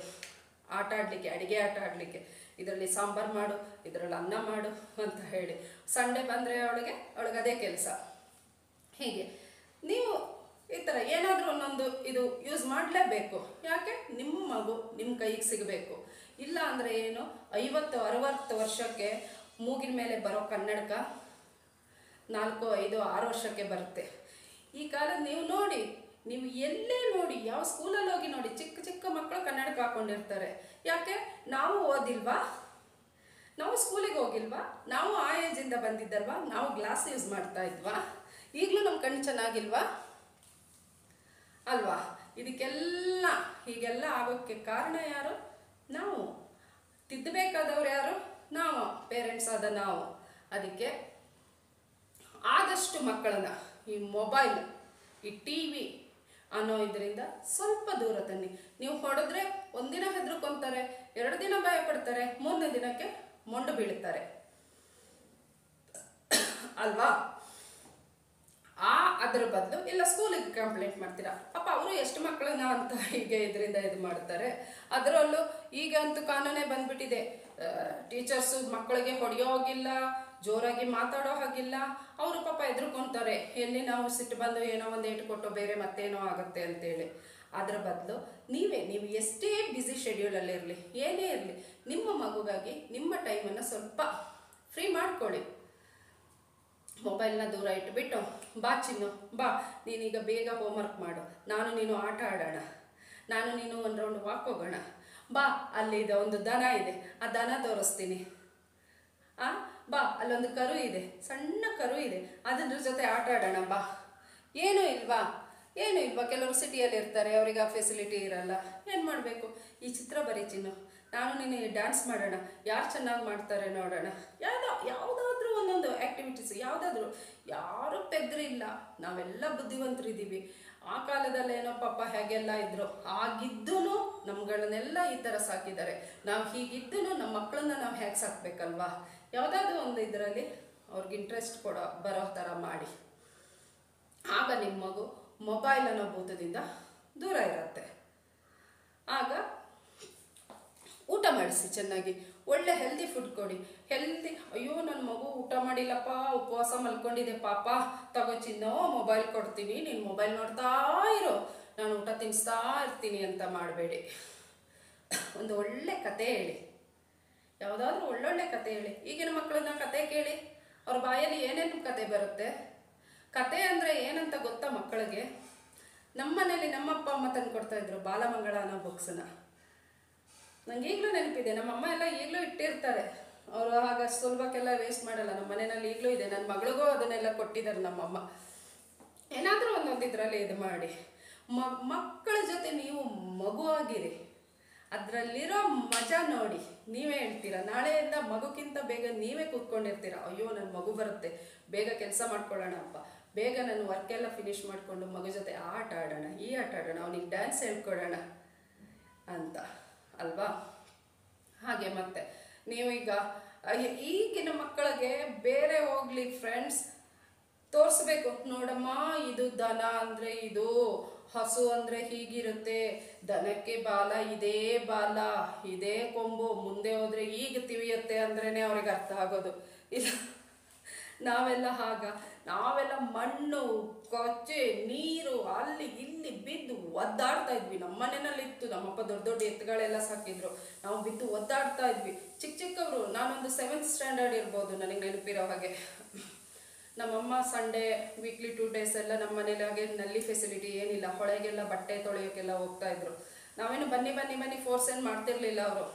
ಆಟ ಆಡಲಿಕ್ಕೆ, ಅಡುಗೆ ಆಟ ಆಡಲಿಕ್ಕೆ. ಇದರಲ್ಲಿ ಸಾಂಬಾರು ಮಾಡು, ಇದರಲ್ಲಿ ಅನ್ನ ಮಾಡು ಅಂತ ಹೇಳಿ. ಸಂಡೇ ಬಂದರೆ ಅವಳಿಗೆ ಅದೇ ಕೆಲಸ. ಹೀಗೆ ನೀವು ಈ ಥರ ಏನಾದರೂ ಒಂದೊಂದು ಇದು ಯೂಸ್ ಮಾಡಲೇಬೇಕು. ಯಾಕೆ, ನಿಮ್ಮ ಮಗು ನಿಮ್ಮ ಕೈಗೆ ಸಿಗಬೇಕು. ಇಲ್ಲ ಅಂದರೆ ಏನು, 50-60 ವರ್ಷಕ್ಕೆ ಮೂಗಿನ ಮೇಲೆ ಬರೋ ಕನ್ನಡಕ 4, 5, 6 ವರ್ಷಕ್ಕೆ ಬರುತ್ತೆ. ಈ ಕಾಲದ ನೀವು ನೋಡಿ, ನೀವು ಎಲ್ಲೇ ನೋಡಿ, ಯಾವ ಸ್ಕೂಲಲ್ಲಿ ಹೋಗಿ ನೋಡಿ, ಚಿಕ್ಕ ಚಿಕ್ಕ ಮಕ್ಕಳು ಕನ್ನಡಕ ಹಾಕ್ಕೊಂಡಿರ್ತಾರೆ. ಯಾಕೆ, ನಾವು ಓದಿಲ್ವಾ, ನಾವು ಸ್ಕೂಲಿಗೆ ಹೋಗಿಲ್ವಾ, ನಾವು ಆ ಏಜಿಂದ ಬಂದಿದ್ದಲ್ವಾ, ನಾವು ಗ್ಲಾಸ್ ಯೂಸ್ ಮಾಡ್ತಾ ಇದ್ವಾ, ಈಗಲೂ ನಮ್ಮ ಕಣ್ಣು ಚೆನ್ನಾಗಿಲ್ವಾ ಅಲ್ವಾ? ಇದಕ್ಕೆಲ್ಲ ಹೀಗೆಲ್ಲ ಆಗೋಕ್ಕೆ ಕಾರಣ ಯಾರು? ನಾವು. ತಿದ್ದಬೇಕಾದವ್ರು ಯಾರು? ನಾವು, ಪೇರೆಂಟ್ಸ್ ಆದ ನಾವು. ಅದಕ್ಕೆ ಆದಷ್ಟು ಮಕ್ಕಳನ್ನ ಈ ಮೊಬೈಲ್, ಈ ಟಿ ವಿ ಅನ್ನೋ ಇದರಿಂದ ಸ್ವಲ್ಪ ದೂರ ತನ್ನಿ. ನೀವು ಹೊಡೆದ್ರೆ ಒಂದಿನ ಹೆದರ್ಕೊಂತಾರೆ, 2 ದಿನ ಭಯ ಪಡ್ತಾರೆ, 3ನೇ ದಿನಕ್ಕೆ ಮೊಂಡು ಬೀಳುತ್ತಾರೆ ಅಲ್ವಾ? ಅದ್ರ ಬದಲು ಇಲ್ಲ ಸ್ಕೂಲಿಗೆ ಕಂಪ್ಲೇಂಟ್ ಮಾಡ್ತೀರಾ, ಪಾಪ ಅವರು ಎಷ್ಟು ಮಕ್ಕಳನ್ನ ಅಂತ ಹೀಗೆ ಇದರಿಂದ ಇದು ಮಾಡ್ತಾರೆ. ಅದರಲ್ಲೂ ಈಗ ಅಂತೂ ಕಾನೂನೇ ಬಂದ್ಬಿಟ್ಟಿದೆ, ಟೀಚರ್ಸು ಮಕ್ಕಳಿಗೆ ಹೊಡೆಯೋ ಹಾಗಿಲ್ಲ, ಜೋರಾಗಿ ಮಾತಾಡೋ ಹಾಗಿಲ್ಲ. ಅವರು ಪಾಪ ಎದುರ್ಕೊಂತಾರೆ, ಎಲ್ಲಿ ನಾವು ಸಿಟ್ಟು ಬಂದು ಏನೋ ಒಂದು ಏಟು ಕೊಟ್ಟು ಬೇರೆ ಮತ್ತೇನೋ ಆಗುತ್ತೆ ಅಂತೇಳಿ. ಅದರ ಬದಲು ನೀವು ಎಷ್ಟೇ ಬ್ಯುಸಿ ಶೆಡ್ಯೂಲಲ್ಲಿ ಇರಲಿ, ಏನೇ ಇರಲಿ, ನಿಮ್ಮ ಮಗುಗಾಗಿ ನಿಮ್ಮ ಟೈಮನ್ನು ಸ್ವಲ್ಪ ಫ್ರೀ ಮಾಡ್ಕೊಳ್ಳಿ. ಮೊಬೈಲ್ನ ದೂರ ಇಟ್ಬಿಟ್ಟು, ಬಾ ಚಿನ್ನು ಬಾ, ನೀನೀಗ ಬೇಗ ಹೋಮ್ವರ್ಕ್ ಮಾಡು, ನಾನು ನೀನು ಆಟ ಆಡೋಣ, ನಾನು ನೀನು ಒಂದು ರೌಂಡ್ ವಾಕ್ ಹೋಗೋಣ, ಬಾ ಅಲ್ಲಿದೆ ಒಂದು ದನ ಇದೆ, ಆ ದನ ತೋರಿಸ್ತೀನಿ, ಬಾ ಅಲ್ಲೊಂದು ಕರು ಇದೆ, ಸಣ್ಣ ಕರು ಇದೆ, ಅದ್ರ ಜೊತೆ ಆಟ ಆಡೋಣ ಬಾ. ಏನೂ ಇಲ್ವಾ? ಕೆಲವರು ಸಿಟಿಯಲ್ಲಿ ಇರ್ತಾರೆ, ಅವ್ರಿಗೆ ಆ ಫೆಸಿಲಿಟಿ ಇರಲ್ಲ. ಏನು ಮಾಡಬೇಕು? ಈ ಚಿತ್ರ ಬರೀ ಚಿನ್ನು, ನಾನು ನೀನು ಡ್ಯಾನ್ಸ್ ಮಾಡೋಣ, ಯಾರು ಚೆನ್ನಾಗಿ ಮಾಡ್ತಾರೆ ನೋಡೋಣ, ಯಾವುದಾದ್ರೂ ಒಂದೊಂದು ಆ್ಯಕ್ಟಿವಿಟೀಸ್, ಯಾವುದಾದ್ರೂ. ಯಾರೂ ಪೆದ್ರಿಲ್ಲ, ನಾವೆಲ್ಲ ಬುದ್ಧಿವಂತರಿದ್ದೀವಿ. ಆ ಕಾಲದಲ್ಲಿ ಏನೋ ಪಾಪ ಹೇಗೆಲ್ಲ ಇದ್ರು, ಆಗಿದ್ದೂ ನಮ್ಗಳನ್ನೆಲ್ಲ ಈ ಥರ ಸಾಕಿದ್ದಾರೆ. ನಾವು ಹೀಗಿದ್ದೂ ನಮ್ಮ ಮಕ್ಕಳನ್ನ ನಾವು ಹೇಗೆ ಸಾಕಬೇಕಲ್ವಾ? ಯಾವುದಾದ್ರೂ ಒಂದು ಇದರಲ್ಲಿ ಅವ್ರಿಗೆ ಇಂಟ್ರೆಸ್ಟ್ ಬರೋ ಥರ ಮಾಡಿ. ಆಗ ನಿಮ್ಮ ಮಗು ಮೊಬೈಲ್ ಅನ್ನೋ ಭೂತದಿಂದ ದೂರ ಇರುತ್ತೆ. ಆಗ ಊಟ ಮಾಡಿಸಿ ಚೆನ್ನಾಗಿ, ಒಳ್ಳೆ ಹೆಲ್ದಿ ಫುಡ್ ಕೊಡಿ. ಅಯ್ಯೋ ನನ್ನ ಮಗು ಊಟ ಮಾಡಿಲ್ಲಪ್ಪ, ಉಪವಾಸ ಮಲ್ಕೊಂಡಿದೆ ಪಾಪ, ತಗೋ ಚಿನ್ನೋ ಮೊಬೈಲ್ ಕೊಡ್ತೀನಿ, ನೀನು ಮೊಬೈಲ್ ನೋಡ್ತಾ ಇರೋ, ತಿನ್ನಿಸ್ತಾ ಇರ್ತೀನಿ ಅಂತ ಮಾಡಬೇಡಿ. ಒಂದು ಒಳ್ಳೆ ಕತೆ ಹೇಳಿ, ಯಾವುದಾದ್ರೂ ಒಳ್ಳೊಳ್ಳೆ ಕತೆ ಹೇಳಿ. ಈಗಿನ ಮಕ್ಕಳನ್ನ ಕತೆ ಕೇಳಿ, ಅವ್ರ ಬಾಯಲ್ಲಿ ಏನೇನು ಕತೆ ಬರುತ್ತೆ. ಕತೆ ಅಂದರೆ ಏನಂತ ಗೊತ್ತಾ ಮಕ್ಕಳಿಗೆ? ನಮ್ಮ ಮನೇಲಿ ನಮ್ಮ ಅಪ್ಪ ಅಮ್ಮ ತಂದು ಕೊಡ್ತಾಯಿದ್ರು ಬಾಲಮಂಗಳ ಅನ್ನೋ ಬುಕ್ಸನ್ನ. ನಂಗೆ ಈಗಲೂ ನೆನಪಿದೆ. ನಮ್ಮಮ್ಮ ಎಲ್ಲ ಈಗಲೂ ಇಟ್ಟಿರ್ತಾರೆ. ಅವರು ಆಗ ಸುಲಭಕ್ಕೆಲ್ಲ ವೇಸ್ಟ್ ಮಾಡಲ್ಲ. ನಮ್ಮ ಮನೆಯಲ್ಲಿ ಈಗಲೂ ಇದೆ. ನನ್ನ ಮಗಳಿಗೂ ಅದನ್ನೆಲ್ಲ ಕೊಟ್ಟಿದ್ದಾರೆ ನಮ್ಮಮ್ಮ. ಏನಾದರೂ ಒಂದೊಂದು ಇದರಲ್ಲಿ ಇದು ಮಾಡಿ ಮಕ್ಕಳ ಜೊತೆ ನೀವು ಮಗುವಾಗಿರಿ. ಅದರಲ್ಲಿರೋ ಮಜಾ ನೋಡಿ. ನೀವೇ ಹೇಳ್ತೀರಾ, ನಾಳೆಯಿಂದ ಮಗುಕ್ಕಿಂತ ಬೇಗ ನೀವೇ ಕೂತ್ಕೊಂಡಿರ್ತೀರ. ಅಯ್ಯೋ ನನ್ನ ಮಗು ಬರುತ್ತೆ, ಬೇಗ ಕೆಲಸ ಮಾಡ್ಕೊಳ್ಳೋಣ ಅಪ್ಪ, ಬೇಗ ನನ್ನ ವರ್ಕೆಲ್ಲ ಫಿನಿಷ್ ಮಾಡಿಕೊಂಡು ಮಗು ಜೊತೆ ಆಟ ಆಡೋಣ, ಈ ಆಟ ಆಡೋಣ, ಅವನಿಗೆ ಡ್ಯಾನ್ಸ್ ಹೇಳ್ಕೊಡೋಣ ಅಂತ ಅಲ್ವಾ? ಹಾಗೆ ಮತ್ತೆ ನೀವು ಈಗಿನ ಮಕ್ಕಳಿಗೆ ಬೇರೆ ಹೋಗ್ಲಿ ಫ್ರೆಂಡ್ಸ್ ತೋರಿಸ್ಬೇಕು. ನೋಡಮ್ಮ, ಇದು ದನ ಅಂದರೆ ಇದು, ಹಸು ಅಂದರೆ ಹೀಗಿರುತ್ತೆ, ದನಕ್ಕೆ ಬಾಲ ಇದೇ ಬಾಲ, ಇದೇ ಕೊಂಬು, ಮುಂದೆ ಹೋದರೆ ಈಗ ತಿವಿಯುತ್ತೆ ಅಂದ್ರೇ ಅವ್ರಿಗೆ ಅರ್ಥ ಆಗೋದು. ಇಲ್ಲ ನಾವೆಲ್ಲ ಮಣ್ಣು, ಕೊಚ್ಚೆ, ನೀರು ಅಲ್ಲಿ ಇಲ್ಲಿ ಬಿದ್ದು ಒದ್ದಾಡ್ತಾ ಇದ್ವಿ. ನಮ್ಮ ಮನೆಯಲ್ಲಿತ್ತು, ನಮ್ಮಪ್ಪ ದೊಡ್ಡ ದೊಡ್ಡ ಎತ್ತುಗಳೆಲ್ಲ ಸಾಕಿದ್ರು. ನಾವು ಬಿದ್ದು ಒದ್ದಾಡ್ತಾ ಇದ್ವಿ. ಚಿಕ್ಕವರು. ನಾನೊಂದು 7th ಸ್ಟ್ಯಾಂಡರ್ಡ್ ಇರ್ಬೋದು, ನನಗೆ ನೆನಪಿರೋ ಹಾಗೆ. ನಮ್ಮಮ್ಮ ಸಂಡೇ ವೀಕ್ಲಿ 2 days ಎಲ್ಲ ನಮ್ಮ ಮನೇಲಿ ಹಾಗೆ ನಲ್ಲಿ ಫೆಸಿಲಿಟಿ ಏನಿಲ್ಲ. ಹೊಳೆಗೆಲ್ಲ ಬಟ್ಟೆ ತೊಳೆಯೋಕ್ಕೆಲ್ಲ ಹೋಗ್ತಾಯಿದ್ರು. ನಾವೇನು ಬನ್ನಿ ಫೋರ್ಸ್ ಏನು ಮಾಡ್ತಿರ್ಲಿಲ್ಲ ಅವರು.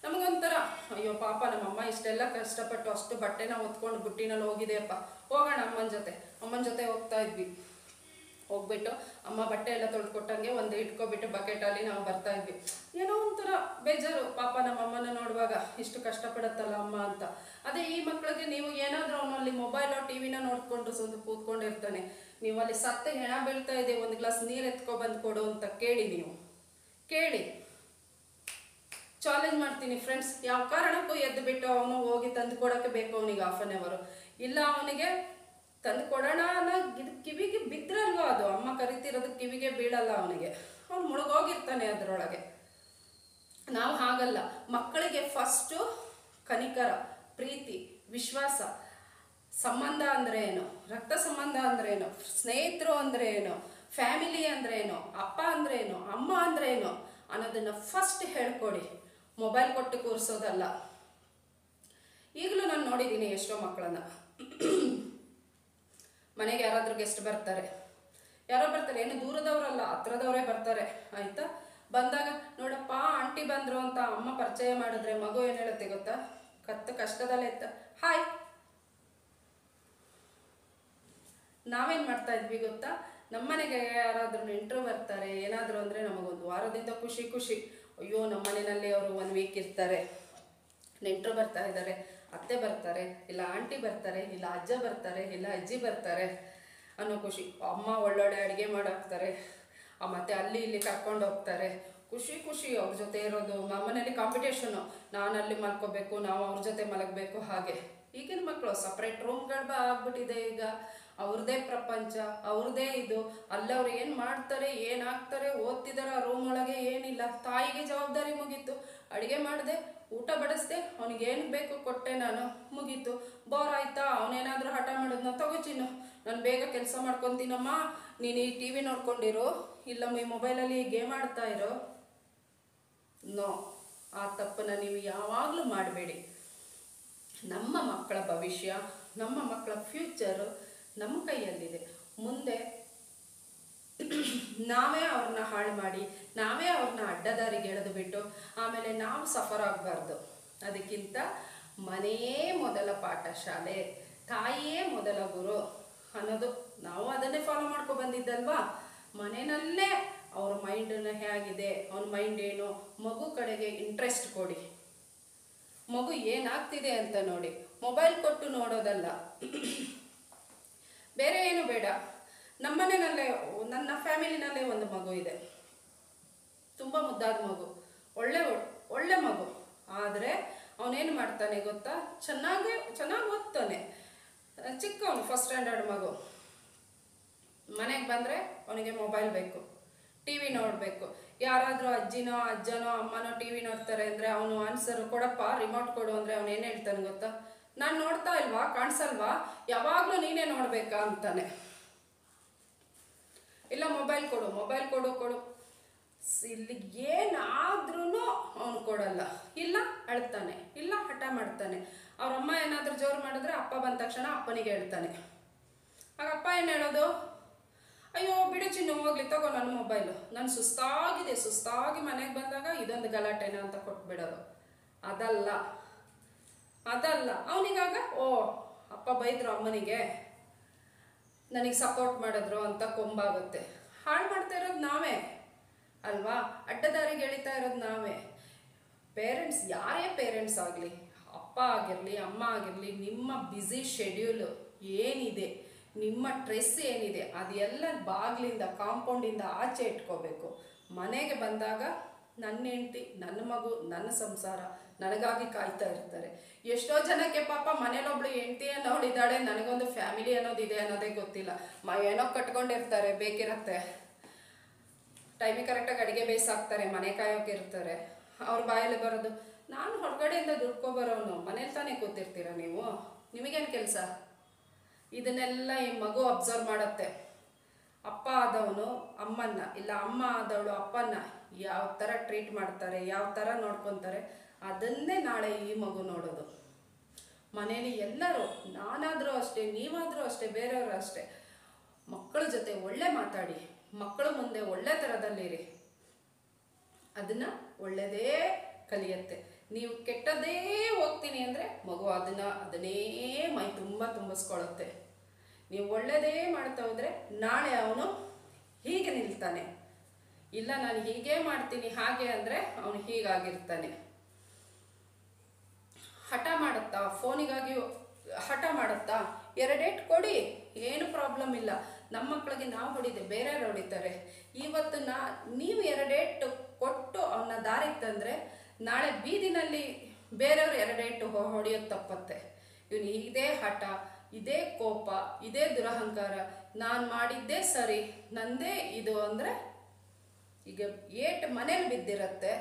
ನಮಗೊಂಥರ ಅಯ್ಯೋ ಪಾಪ, ನಮ್ಮಮ್ಮ ಇಷ್ಟೆಲ್ಲ ಕಷ್ಟಪಟ್ಟು ಅಷ್ಟು ಬಟ್ಟೆನ ಹೊತ್ಕೊಂಡು ಬುಟ್ಟಿನಲ್ಲಿ ಹೋಗಿದೆಯಪ್ಪ, ಹೋಗೋಣ ಅಮ್ಮನ ಜೊತೆ ಹೋಗ್ತಾ ಇದ್ವಿ. ಹೋಗ್ಬಿಟ್ಟು ಅಮ್ಮ ಬಟ್ಟೆ ಎಲ್ಲ ತೊಳೆದ್ಕೊಟ್ಟಂಗೆ ಒಂದು ಇಟ್ಕೊಬಿಟ್ಟು ಬಕೆಟಲ್ಲಿ ನಾವು ಬರ್ತಾ ಇದ್ವಿ. ಏನೋ ಒಂಥರ ಬೇಜಾರು ಪಾಪ ನಮ್ಮಮ್ಮನ ನೋಡುವಾಗ, ಇಷ್ಟು ಕಷ್ಟಪಡುತ್ತಲ್ಲ ಅಮ್ಮ ಅಂತ. ಅದೇ ಈ ಮಕ್ಕಳಿಗೆ ನೀವು ಏನಾದರೂ ಅವನಲ್ಲಿ ಮೊಬೈಲೋ ಟಿವಿನ ನೋಡ್ಕೊಂಡು ಸ್ವಲ್ಪ ಕೂತ್ಕೊಂಡಿರ್ತಾನೆ. ನೀವು ಅಲ್ಲಿ ಸತ್ತೆ ಹೆಣ ಬೀಳ್ತಾ ಇದೆ, ಒಂದು ಗ್ಲಾಸ್ ನೀರು ಎತ್ಕೊಬಂದು ಕೊಡು ಅಂತ ಕೇಳಿ ಚಾಲೆಂಜ್ ಮಾಡ್ತೀನಿ ಫ್ರೆಂಡ್ಸ್. ಯಾವ ಕಾರಣಕ್ಕೂ ಎದ್ದು ಬಿಟ್ಟು ಅವನು ಹೋಗಿ ತಂದು ಕೊಡೋಕ್ಕೆ ಬೇಕು ಅವನಿಗೆ 1/2 hour. ಇಲ್ಲ ಅವನಿಗೆ ತಂದು ಕೊಡೋಣ ಅನ್ನೋ ಕಿವಿಗೆ ಬಿದ್ರಲ್ವ ಅದು, ಅಮ್ಮ ಕರಿತಿರೋದು ಕಿವಿಗೆ ಬೀಳಲ್ಲ ಅವನಿಗೆ, ಅವನು ಮುಳುಗೋಗಿರ್ತಾನೆ ಅದರೊಳಗೆ. ನಾವು ಹಾಗಲ್ಲ. ಮಕ್ಕಳಿಗೆ ಫಸ್ಟು ಕನಿಕರ, ಪ್ರೀತಿ, ವಿಶ್ವಾಸ, ಸಂಬಂಧ ಅಂದರೆ ಏನು, ರಕ್ತ ಸಂಬಂಧ ಅಂದರೆ ಏನು, ಸ್ನೇಹಿತರು ಅಂದರೆ ಏನು, ಫ್ಯಾಮಿಲಿ ಅಂದರೆ ಏನು, ಅಪ್ಪ ಅಂದರೆ ಏನು, ಅಮ್ಮ ಅಂದರೆ ಏನು ಅನ್ನೋದನ್ನು ಫಸ್ಟ್ ಹೇಳ್ಕೊಡಿ. ಮೊಬೈಲ್ ಕೊಟ್ಟು ಕೂರಿಸೋದಲ್ಲ. ಈಗಲೂ ನಾನು ನೋಡಿದ್ದೀನಿ ಎಷ್ಟೋ ಮಕ್ಕಳನ್ನ. ಮನೆಗೆ ಯಾರಾದರೂ ಗೆಸ್ಟ್ ಬರ್ತಾರೆ, ಏನು ದೂರದವರಲ್ಲ, ಹತ್ರದವರೇ ಬರ್ತಾರೆ ಆಯಿತಾ. ಬಂದಾಗ ನೋಡಪ್ಪ ಆಂಟಿ ಬಂದರು ಅಂತ ಅಮ್ಮ ಪರಿಚಯ ಮಾಡಿದ್ರೆ ಮಗು ಏನು ಹೇಳುತ್ತೆ ಗೊತ್ತಾ? ಕಷ್ಟದಲ್ಲೇ ಇತ್ತ ಹಾಯ್. ನಾವೇನು ಮಾಡ್ತಾ ಇದ್ವಿ ಗೊತ್ತಾ? ನಮ್ಮನೆಗೆ ಯಾರಾದ್ರೂ ನೆಂಟರು ಬರ್ತಾರೆ ಏನಾದರೂ ಅಂದರೆ ನಮಗೊಂದು ವಾರದಿಂದ ಖುಷಿ. ಅಯ್ಯೋ ನಮ್ಮ ಮನೆಯಲ್ಲಿ ಅವರು 1 week ಇರ್ತಾರೆ, ನೆಂಟರು ಬರ್ತಾ ಇದ್ದಾರೆ, ಅತ್ತೆ ಬರ್ತಾರೆ, ಇಲ್ಲ ಆಂಟಿ ಬರ್ತಾರೆ, ಇಲ್ಲ ಅಜ್ಜ ಬರ್ತಾರೆ, ಇಲ್ಲ ಅಜ್ಜಿ ಬರ್ತಾರೆ ಅನ್ನೋ ಖುಷಿ. ಅಮ್ಮ ಒಳ್ಳೊಳ್ಳೆ ಅಡುಗೆ ಮಾಡಾಕ್ತಾರೆ, ಮತ್ತು ಅಲ್ಲಿ ಇಲ್ಲಿ ಕರ್ಕೊಂಡು ಹೋಗ್ತಾರೆ. ಖುಷಿ ಅವ್ರ ಜೊತೆ ಇರೋದು. ನಮ್ಮನೇಲಿ ಕಾಂಪಿಟೇಷನು, ನಾನು ಅಲ್ಲಿ ಮಲ್ಕೋಬೇಕು, ನಾವು ಅವ್ರ ಜೊತೆ ಮಲಗಬೇಕು. ಹಾಗೆ ಈಗಿನ ಮಕ್ಕಳು ಸಪ್ರೇಟ್ ರೂಮ್ಗಳು ಆಗ್ಬಿಟ್ಟಿದೆ. ಈಗ ಅವ್ರದ್ದೇ ಪ್ರಪಂಚ, ಅವ್ರದ್ದೇ ಇದು. ಅಲ್ಲವ್ರು ಏನು ಮಾಡ್ತಾರೆ, ಏನಾಗ್ತಾರೆ, ಓದ್ತಿದ್ದಾರೆ ಆ ರೂಮ್ ಒಳಗೆ, ಏನಿಲ್ಲ. ತಾಯಿಗೆ ಜವಾಬ್ದಾರಿ ಮುಗೀತು. ಅಡುಗೆ ಮಾಡಿದೆ, ಊಟ ಬಡಿಸ್ದೆ, ಅವನಿಗೇನು ಬೇಕು ಕೊಟ್ಟೆ ನಾನು, ಮುಗೀತು. ಬೋರ್ ಆಯ್ತಾ, ಅವನೇನಾದರೂ ಹಠ ಮಾಡಿದ್ನ, ತಗೋ ಚಿನ್ನು ನಾನು ಬೇಗ ಕೆಲಸ ಮಾಡ್ಕೊತೀನಮ್ಮ, ನೀನು ಈ TV ನೋಡ್ಕೊಂಡಿರೋ, ಇಲ್ಲ ಈ ಮೊಬೈಲಲ್ಲಿ ಗೇಮ್ ಆಡ್ತಾ ಇರೋ. ನೋ, ಆ ತಪ್ಪನ್ನು ನೀವು ಯಾವಾಗಲೂ ಮಾಡಬೇಡಿ. ನಮ್ಮ ಮಕ್ಕಳ ಭವಿಷ್ಯ, ನಮ್ಮ ಮಕ್ಕಳ ಫ್ಯೂಚರು ನಮ್ಮ ಕೈಯಲ್ಲಿದೆ. ಮುಂದೆ ನಾವೇ ಅವ್ರನ್ನ ಹಾಳು ಮಾಡಿ, ನಾವೇ ಅವ್ರನ್ನ ಅಡ್ಡದಾರಿಗೆ ಎಳೆದು ಬಿಟ್ಟು ಆಮೇಲೆ ನಾವು ಸಫರ್ ಆಗಬಾರ್ದು. ಅದಕ್ಕಿಂತ ಮನೆಯೇ ಮೊದಲ ಪಾಠಶಾಲೆ, ತಾಯಿಯೇ ಮೊದಲ ಗುರು ಅನ್ನೋದು ನಾವು ಅದನ್ನೇ ಫಾಲೋ ಮಾಡ್ಕೊ ಬಂದಿದ್ದಲ್ವಾ. ಮನೆಯಲ್ಲೇ ಅವ್ರ ಮೈಂಡನ್ನು ಹೇಗಿದೆ, ಅವನ ಮೈಂಡ್ ಏನು, ಮಗು ಕಡೆಗೆ ಇಂಟ್ರೆಸ್ಟ್ ಕೊಡಿ. ಮಗು ಏನಾಗ್ತಿದೆ ಅಂತ ನೋಡಿ. ಮೊಬೈಲ್ ಕೊಟ್ಟು ನೋಡೋದಲ್ಲ, ಬೇರೆ ಏನು ಬೇಡ. ನಮ್ಮನೆಯಲ್ಲೇ, ನನ್ನ ಫ್ಯಾಮಿಲಿನಲ್ಲೇ ಒಂದು ಮಗು ಇದೆ, ತುಂಬ ಮುದ್ದಾದ ಮಗು, ಒಳ್ಳೆ ಮಗು. ಆದರೆ ಅವನೇನು ಮಾಡ್ತಾನೆ ಗೊತ್ತಾ? ಚೆನ್ನಾಗಿ ಓದ್ತಾನೆ. ಚಿಕ್ಕವನು, 1st ಸ್ಟ್ಯಾಂಡರ್ಡ್ ಮಗು. ಮನೆಗೆ ಬಂದರೆ ಅವನಿಗೆ ಮೊಬೈಲ್ ಬೇಕು, TV ನೋಡಬೇಕು. ಯಾರಾದರೂ ಅಜ್ಜಿನೋ ಅಜ್ಜನೋ ಅಮ್ಮನೋ TV ನೋಡ್ತಾರೆ ಅಂದರೆ ಅವನು ಆನ್ಸರ್ ಕೊಡಪ್ಪ, ರಿಮೋಟ್ ಕೊಡು ಅಂದರೆ ಅವನು ಏನು ಹೇಳ್ತಾನೆ ಗೊತ್ತಾ? ನಾನು ನೋಡ್ತಾ ಇಲ್ವಾ, ಕಾಣಿಸಲ್ವಾ, ಯಾವಾಗಲೂ ನೀನೇ ನೋಡಬೇಕಾ ಅಂತಾನೆ. ಇಲ್ಲ ಮೊಬೈಲ್ ಕೊಡು ಅಪ್ಪ ಬಂದ ತಕ್ಷಣ ಅಪ್ಪನಿಗೆ ಹೇಳ್ತಾನೆ. ಆಗ ಅಪ್ಪ ಏನು ಹೇಳೋದು, ಅಯ್ಯೋ ಬಿಡು ಚಿನ್ನು ಹೋಗ್ಲಿ ತಗೋ ನನ್ನ ಮೊಬೈಲು, ನಾನು ಸುಸ್ತಾಗಿ ಮನೆಗೆ ಬಂದಾಗ ಇದೊಂದು ಗಲಾಟೆನ ಅಂತ ಕೊಟ್ಬಿಡೋದು. ಅದಲ್ಲ ಅವನಿಗಾಗ ಓ ಅಪ್ಪ ಬೈದ್ರು ಅಮ್ಮನಿಗೆ, ನನಗೆ ಸಪೋರ್ಟ್ ಮಾಡಿದ್ರು ಅಂತ ಕೊಂಬಾಗುತ್ತೆ. ಹಾಳು ಮಾಡ್ತಾ ಇರೋದು ನಾವೇ ಅಲ್ವಾ, ಅಡ್ಡದಾರಿಗೆ ಎಳಿತಾ ಇರೋದು ನಾವೇ. ಪೇರೆಂಟ್ಸ್, ಯಾರೇ ಪೇರೆಂಟ್ಸ್ ಆಗಲಿ, ಅಪ್ಪ ಆಗಿರಲಿ ಅಮ್ಮ ಆಗಿರಲಿ, ನಿಮ್ಮ ಬ್ಯುಸಿ ಶೆಡ್ಯೂಲು ಏನಿದೆ, ನಿಮ್ಮ ಸ್ಟ್ರೆಸ್ ಏನಿದೆ, ಅದೆಲ್ಲ ಬಾಗಿಲಿಂದ ಕಾಂಪೌಂಡಿಂದ ಆಚೆ ಇಟ್ಕೋಬೇಕು. ಮನೆಗೆ ಬಂದಾಗ ನನ್ನ ಹೆಂಡತಿ, ನನ್ನ ಮಗು, ನನ್ನ ಸಂಸಾರ ನನಗಾಗಿ ಕಾಯ್ತಾ ಇರ್ತಾರೆ. ಎಷ್ಟೋ ಜನಕ್ಕೆ ಪಾಪ ಮನೇಲೊಬ್ಳು ಹೆಂಡತಿ ಅನ್ನೋಳಿದ್ದಾಳೆ, ನನಗೊಂದು ಫ್ಯಾಮಿಲಿ ಅನ್ನೋದಿದೆ ಅನ್ನೋದೇ ಗೊತ್ತಿಲ್ಲ. ಏನೋ ಕಟ್ಕೊಂಡಿರ್ತಾರೆ, ಬೇಕಿರತ್ತೆ, ಟೈಮಿಗೆ ಕರೆಕ್ಟಾಗಿ ಅಡುಗೆ ಬೇಯಿಸಾಕ್ತಾರೆ, ಮನೆ ಕಾಯೋಕೆ ಇರ್ತಾರೆ. ಅವ್ರ ಬಾಯಲ್ಲಿ ಬರೋದು, ನಾನು ಹೊರಗಡೆಯಿಂದ ದುಡ್ಕೊಬರೋನು, ಮನೇಲಿ ತಾನೇ ಕೂತಿರ್ತೀರ ನೀವು, ನಿಮಗೇನು ಕೆಲಸ? ಇದನ್ನೆಲ್ಲ ಈ ಮಗು ಅಬ್ಸರ್ವ್ ಮಾಡತ್ತೆ. ಅಪ್ಪ ಆದವನು ಅಮ್ಮನ್ನ, ಇಲ್ಲ ಅಮ್ಮ ಆದವಳು ಅಪ್ಪನ್ನ ಯಾವ ಥರ ಟ್ರೀಟ್ ಮಾಡ್ತಾರೆ, ಯಾವ ಥರ ನೋಡ್ಕೊತಾರೆ, ಅದನ್ನೇ ನಾಳೆ ಈ ಮಗು ನೋಡೋದು. ಮನೇಲಿ ಎಲ್ಲರೂ, ನಾನಾದರೂ ಅಷ್ಟೇ, ನೀವಾದರೂ ಅಷ್ಟೇ, ಬೇರೆಯವರು ಅಷ್ಟೇ, ಮಕ್ಕಳ ಜೊತೆ ಒಳ್ಳೆ ಮಾತಾಡಿ, ಮಕ್ಕಳು ಮುಂದೆ ಒಳ್ಳೆ ಥರದಲ್ಲಿರಿ. ಅದನ್ನು ಒಳ್ಳೆಯದೇ ಕಲಿಯತ್ತೆ. ನೀವು ಕೆಟ್ಟದೇ ಹೋಗ್ತೀನಿ ಅಂದರೆ ಮಗು ಅದನ್ನೇ ಮೈ ತುಂಬ ತುಂಬಿಸ್ಕೊಳ್ಳುತ್ತೆ. ನೀವು ಒಳ್ಳೆಯದೇ ಮಾಡ್ತಾ ಹೋದರೆ ನಾಳೆ ಅವನು ಹೀಗೆ ನಿಲ್ತಾನೆ. ಇಲ್ಲ ನಾನು ಹೀಗೆ ಮಾಡ್ತೀನಿ ಹಾಗೆ ಅಂದರೆ ಅವನು ಹೀಗಾಗಿರ್ತಾನೆ. ಹಠ ಮಾಡುತ್ತಾ, ಫೋನಿಗಾಗಿ ಹಠ ಮಾಡುತ್ತಾ, ಎರಡೇಟ್ ಕೊಡಿ, ಏನು ಪ್ರಾಬ್ಲಮ್ ಇಲ್ಲ. ನಮ್ಮ ಮಕ್ಕಳಿಗೆ ನಾವು ಹೊಡಿದೆ, ಬೇರೆಯವ್ರು ಹೊಡಿತಾರೆ. ಇವತ್ತು ನೀವು ಎರಡೇಟು ಕೊಟ್ಟು ಅವನ್ನ ದಾರಿಗೆ ತಂದರೆ ನಾಳೆ ಬೀದಿನಲ್ಲಿ ಬೇರೆಯವ್ರು ಎರಡೇಟು ಹೊಡೆಯೋದು ತಪ್ಪತ್ತೆ. ಇವನು ಇದೇ ಹಠ, ಇದೇ ಕೋಪ, ಇದೇ ದುರಹಂಕಾರ, ನಾನು ಮಾಡಿದ್ದೇ ಸರಿ, ನಂದೇ ಇದು ಅಂದರೆ ಈಗ ಏಟು ಮನೇಲಿ ಬಿದ್ದಿರತ್ತೆ,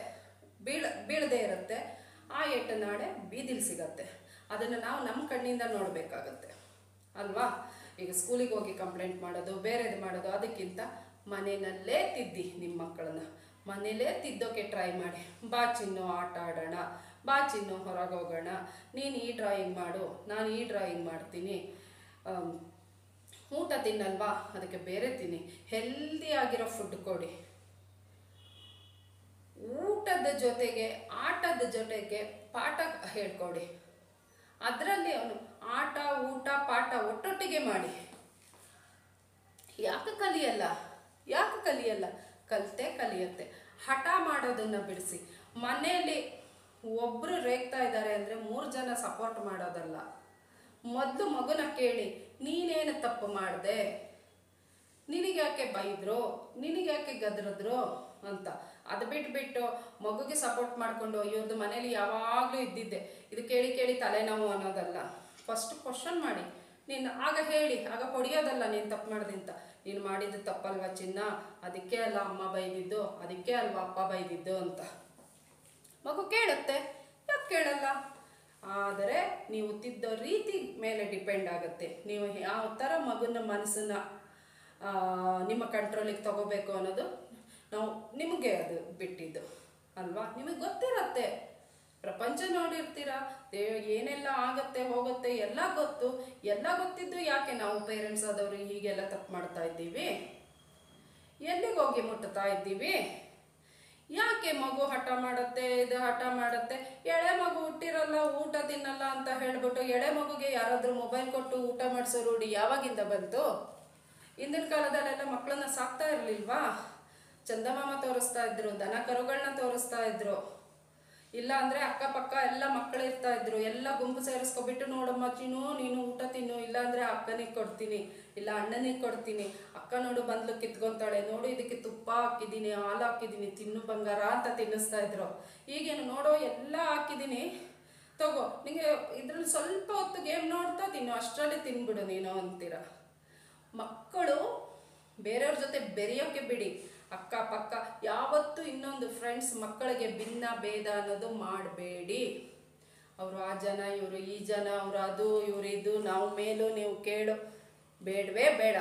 ಬೀಳದೇ ಇರುತ್ತೆ. ಆ ಏಟು ನಾಳೆ ಬೀದಿಲಿ ಸಿಗತ್ತೆ. ಅದನ್ನು ನಾವು ನಮ್ಮ ಕಣ್ಣಿಂದ ನೋಡಬೇಕಾಗತ್ತೆ ಅಲ್ವಾ. ಈಗ ಸ್ಕೂಲಿಗೆ ಹೋಗಿ ಕಂಪ್ಲೇಂಟ್ ಮಾಡೋದು, ಬೇರೆದು ಮಾಡೋದು, ಅದಕ್ಕಿಂತ ಮನೆಯಲ್ಲೇ ತಿದ್ದಿ, ನಿಮ್ಮ ಮಕ್ಕಳನ್ನ ಮನೇಲೇ ತಿದ್ದೋಕೆ ಟ್ರೈ ಮಾಡಿ. ಬಾ ಚಿನ್ನು ಆಟ ಆಡೋಣ, ಬಾ ಚಿನ್ನು ಹೊರಗೆ ಹೋಗೋಣ, ನೀನು ಈ ಡ್ರಾಯಿಂಗ್ ಮಾಡು, ನಾನು ಈ ಡ್ರಾಯಿಂಗ್ ಮಾಡ್ತೀನಿ. ಊಟ ತಿನ್ನಲ್ವಾ, ಅದಕ್ಕೆ ಬೇರೆ ತಿನ್ನಿ. ಹೆಲ್ದಿಯಾಗಿರೋ ಫುಡ್ ಕೊಡಿ. ಊಟದ ಜೊತೆಗೆ ಆಟದ ಜೊತೆಗೆ ಪಾಠ ಹೇಳ್ಕೊಡಿ. ಅದರಲ್ಲಿ ಅವನು ಆಟ ಊಟ ಪಾಠ ಒಟ್ಟೊಟ್ಟಿಗೆ ಮಾಡಿ. ಯಾಕೆ ಕಲಿಯಲ್ಲ? ಕಲಿತೆ ಕಲಿಯತ್ತೆ. ಹಠ ಮಾಡೋದನ್ನು ಬಿಡಿಸಿ. ಮನೆಯಲ್ಲಿ ಒಬ್ಬರು ರೇಗ್ತಾ ಇದ್ದಾರೆ ಅಂದರೆ 3 ಜನ ಸಪೋರ್ಟ್ ಮಾಡೋದಲ್ಲ. ಮೊದಲು ಮಗುನ ಕೇಳಿ, ನೀನೇನು ತಪ್ಪು ಮಾಡಿದೆ, ನಿನಗ್ಯಾಕೆ ಬೈದ್ರು, ನಿನಗ್ಯಾಕೆ ಗದ್ರಿದ್ರು ಅಂತ. ಅದು ಬಿಟ್ಬಿಟ್ಟು ಮಗುಗೆ ಸಪೋರ್ಟ್ ಮಾಡಿಕೊಂಡು ಇವ್ರದ್ದು ಮನೇಲಿ ಯಾವಾಗಲೂ ಇದ್ದಿದ್ದೆ, ಇದು ಕೇಳಿ ಕೇಳಿ ತಲೆನೋವು ಅನ್ನೋದಲ್ಲ. ಫಸ್ಟ್ ಕ್ವಶನ್ ಮಾಡಿ, ನೀನು ಆಗ ಹೇಳಿ, ಆಗ ಹೊಡೆಯೋದಲ್ಲ ನೀನು ತಪ್ಪು ಮಾಡಿದೆ ಅಂತ. ನೀನು ಮಾಡಿದ್ದು ತಪ್ಪಲ್ವಾ ಚಿನ್ನ, ಅದಕ್ಕೆ ಅಲ್ಲ ಅಮ್ಮ ಬೈದಿದ್ದು, ಅದಕ್ಕೆ ಅಲ್ವಾ ಅಪ್ಪ ಬೈದಿದ್ದು ಅಂತ ಮಗು ಕೇಳುತ್ತೆ. ಯಾಕೆ ಕೇಳಲ್ಲ? ಆದರೆ ನೀವು ತಿದ್ದೋ ರೀತಿ ಮೇಲೆ ಡಿಪೆಂಡ್ ಆಗುತ್ತೆ. ನೀವು ಯಾವ ಥರ ಮಗುನ ಮನಸ್ಸನ್ನ ನಿಮ್ಮ ಕಂಟ್ರೋಲಿಗೆ ತಗೋಬೇಕು ಅನ್ನೋದು ನಿಮಗೆ ಅದು ಬಿಟ್ಟಿದ್ದು ಅಲ್ವಾ. ನಿಮಗೆ ಗೊತ್ತಿರತ್ತೆ, ಪ್ರಪಂಚ ನೋಡಿರ್ತೀರ, ಏನೆಲ್ಲ ಆಗತ್ತೆ ಹೋಗುತ್ತೆ ಎಲ್ಲ ಗೊತ್ತಿದ್ದು ಯಾಕೆ ನಾವು ಪೇರೆಂಟ್ಸ್ ಆದವರು ಹೀಗೆಲ್ಲ ತಪ್ಪು ಮಾಡ್ತಾ ಇದ್ದೀವಿ? ಎಲ್ಲಿಗೆ ಹೋಗಿ ಮುಟ್ಟುತ್ತಾ ಇದ್ದೀವಿ? ಯಾಕೆ ಮಗು ಹಠ ಮಾಡುತ್ತೆ, ಇದು ಹಠ ಮಾಡುತ್ತೆ? ಎಳೆ ಮಗು ಹುಟ್ಟಿರಲ್ಲ, ಊಟ ತಿನ್ನಲ್ಲ ಅಂತ ಹೇಳ್ಬಿಟ್ಟು ಎಳೆ ಮಗುಗೆ ಯಾರಾದರೂ ಮೊಬೈಲ್ ಕೊಟ್ಟು ಊಟ ಮಾಡಿಸೋ ರೂಢಿ ಯಾವಾಗಿಂದ ಬಂತು? ಹಿಂದಿನ ಕಾಲದಲ್ಲೆಲ್ಲ ಮಕ್ಕಳನ್ನ ಸಾಕ್ತಾ ಇರಲಿಲ್ವಾ? ಚಂದಮಾಮ ತೋರಿಸ್ತಾ ಇದ್ರು, ದನ ಕರುಗಳನ್ನ ತೋರಿಸ್ತಾ ಇದ್ರು. ಇಲ್ಲ ಅಂದರೆ ಅಕ್ಕಪಕ್ಕ ಎಲ್ಲ ಮಕ್ಕಳು ಇರ್ತಾ ಇದ್ರು. ಎಲ್ಲ ಗುಂಪು ಸೇರಿಸ್ಕೊಬಿಟ್ಟು, ನೋಡಮ್ಮ ಚಿನ್ನು ನೀನು ಊಟ ತಿನ್ನು, ಇಲ್ಲ ಅಂದರೆ ಅಕ್ಕನಿಗೆ ಕೊಡ್ತೀನಿ, ಇಲ್ಲ ಅಣ್ಣನಿಗೆ ಕೊಡ್ತೀನಿ, ಅಕ್ಕ ನೋಡು ಬಂದ್ಲು ಕಿತ್ಕೊಂತಾಳೆ, ನೋಡು ಇದಕ್ಕೆ ತುಪ್ಪ ಹಾಕಿದ್ದೀನಿ, ಹಾಲು ಹಾಕಿದ್ದೀನಿ, ತಿನ್ನು ಬಂಗಾರ ಅಂತ ತಿನ್ನಿಸ್ತಾ ಇದ್ರು. ಈಗೇನು ನೋಡೋ ಎಲ್ಲ ಹಾಕಿದ್ದೀನಿ, ತಗೋ, ನಿಮಗೆ ಇದ್ರಲ್ಲಿ ಸ್ವಲ್ಪ ಹೊತ್ತು ಗೇಮ್ ನೋಡ್ತಾ ತಿನ್ನು, ಅಷ್ಟರಲ್ಲಿ ತಿನ್ಬಿಡು ನೀನು ಅಂತೀರ. ಮಕ್ಕಳು ಬೇರೆಯವ್ರ ಜೊತೆ ಬೆರೆಯೋಕ್ಕೆ ಬಿಡಿ. ಅಕ್ಕಪಕ್ಕ ಯಾವತ್ತೂ ಇನ್ನೊಂದು ಫ್ರೆಂಡ್ಸ್ ಮಕ್ಕಳಿಗೆ ಭಿನ್ನ ಭೇದ ಅನ್ನೋದು ಮಾಡಬೇಡಿ. ಅವರು ಆ ಜನ, ಇವರು ಈ ಜನ, ಅವರು ಅದು ಇವರು ಇದು, ನಾವು ಮೇಲು ನೀವು ಕೇಳು, ಬೇಡವೇ ಬೇಡ,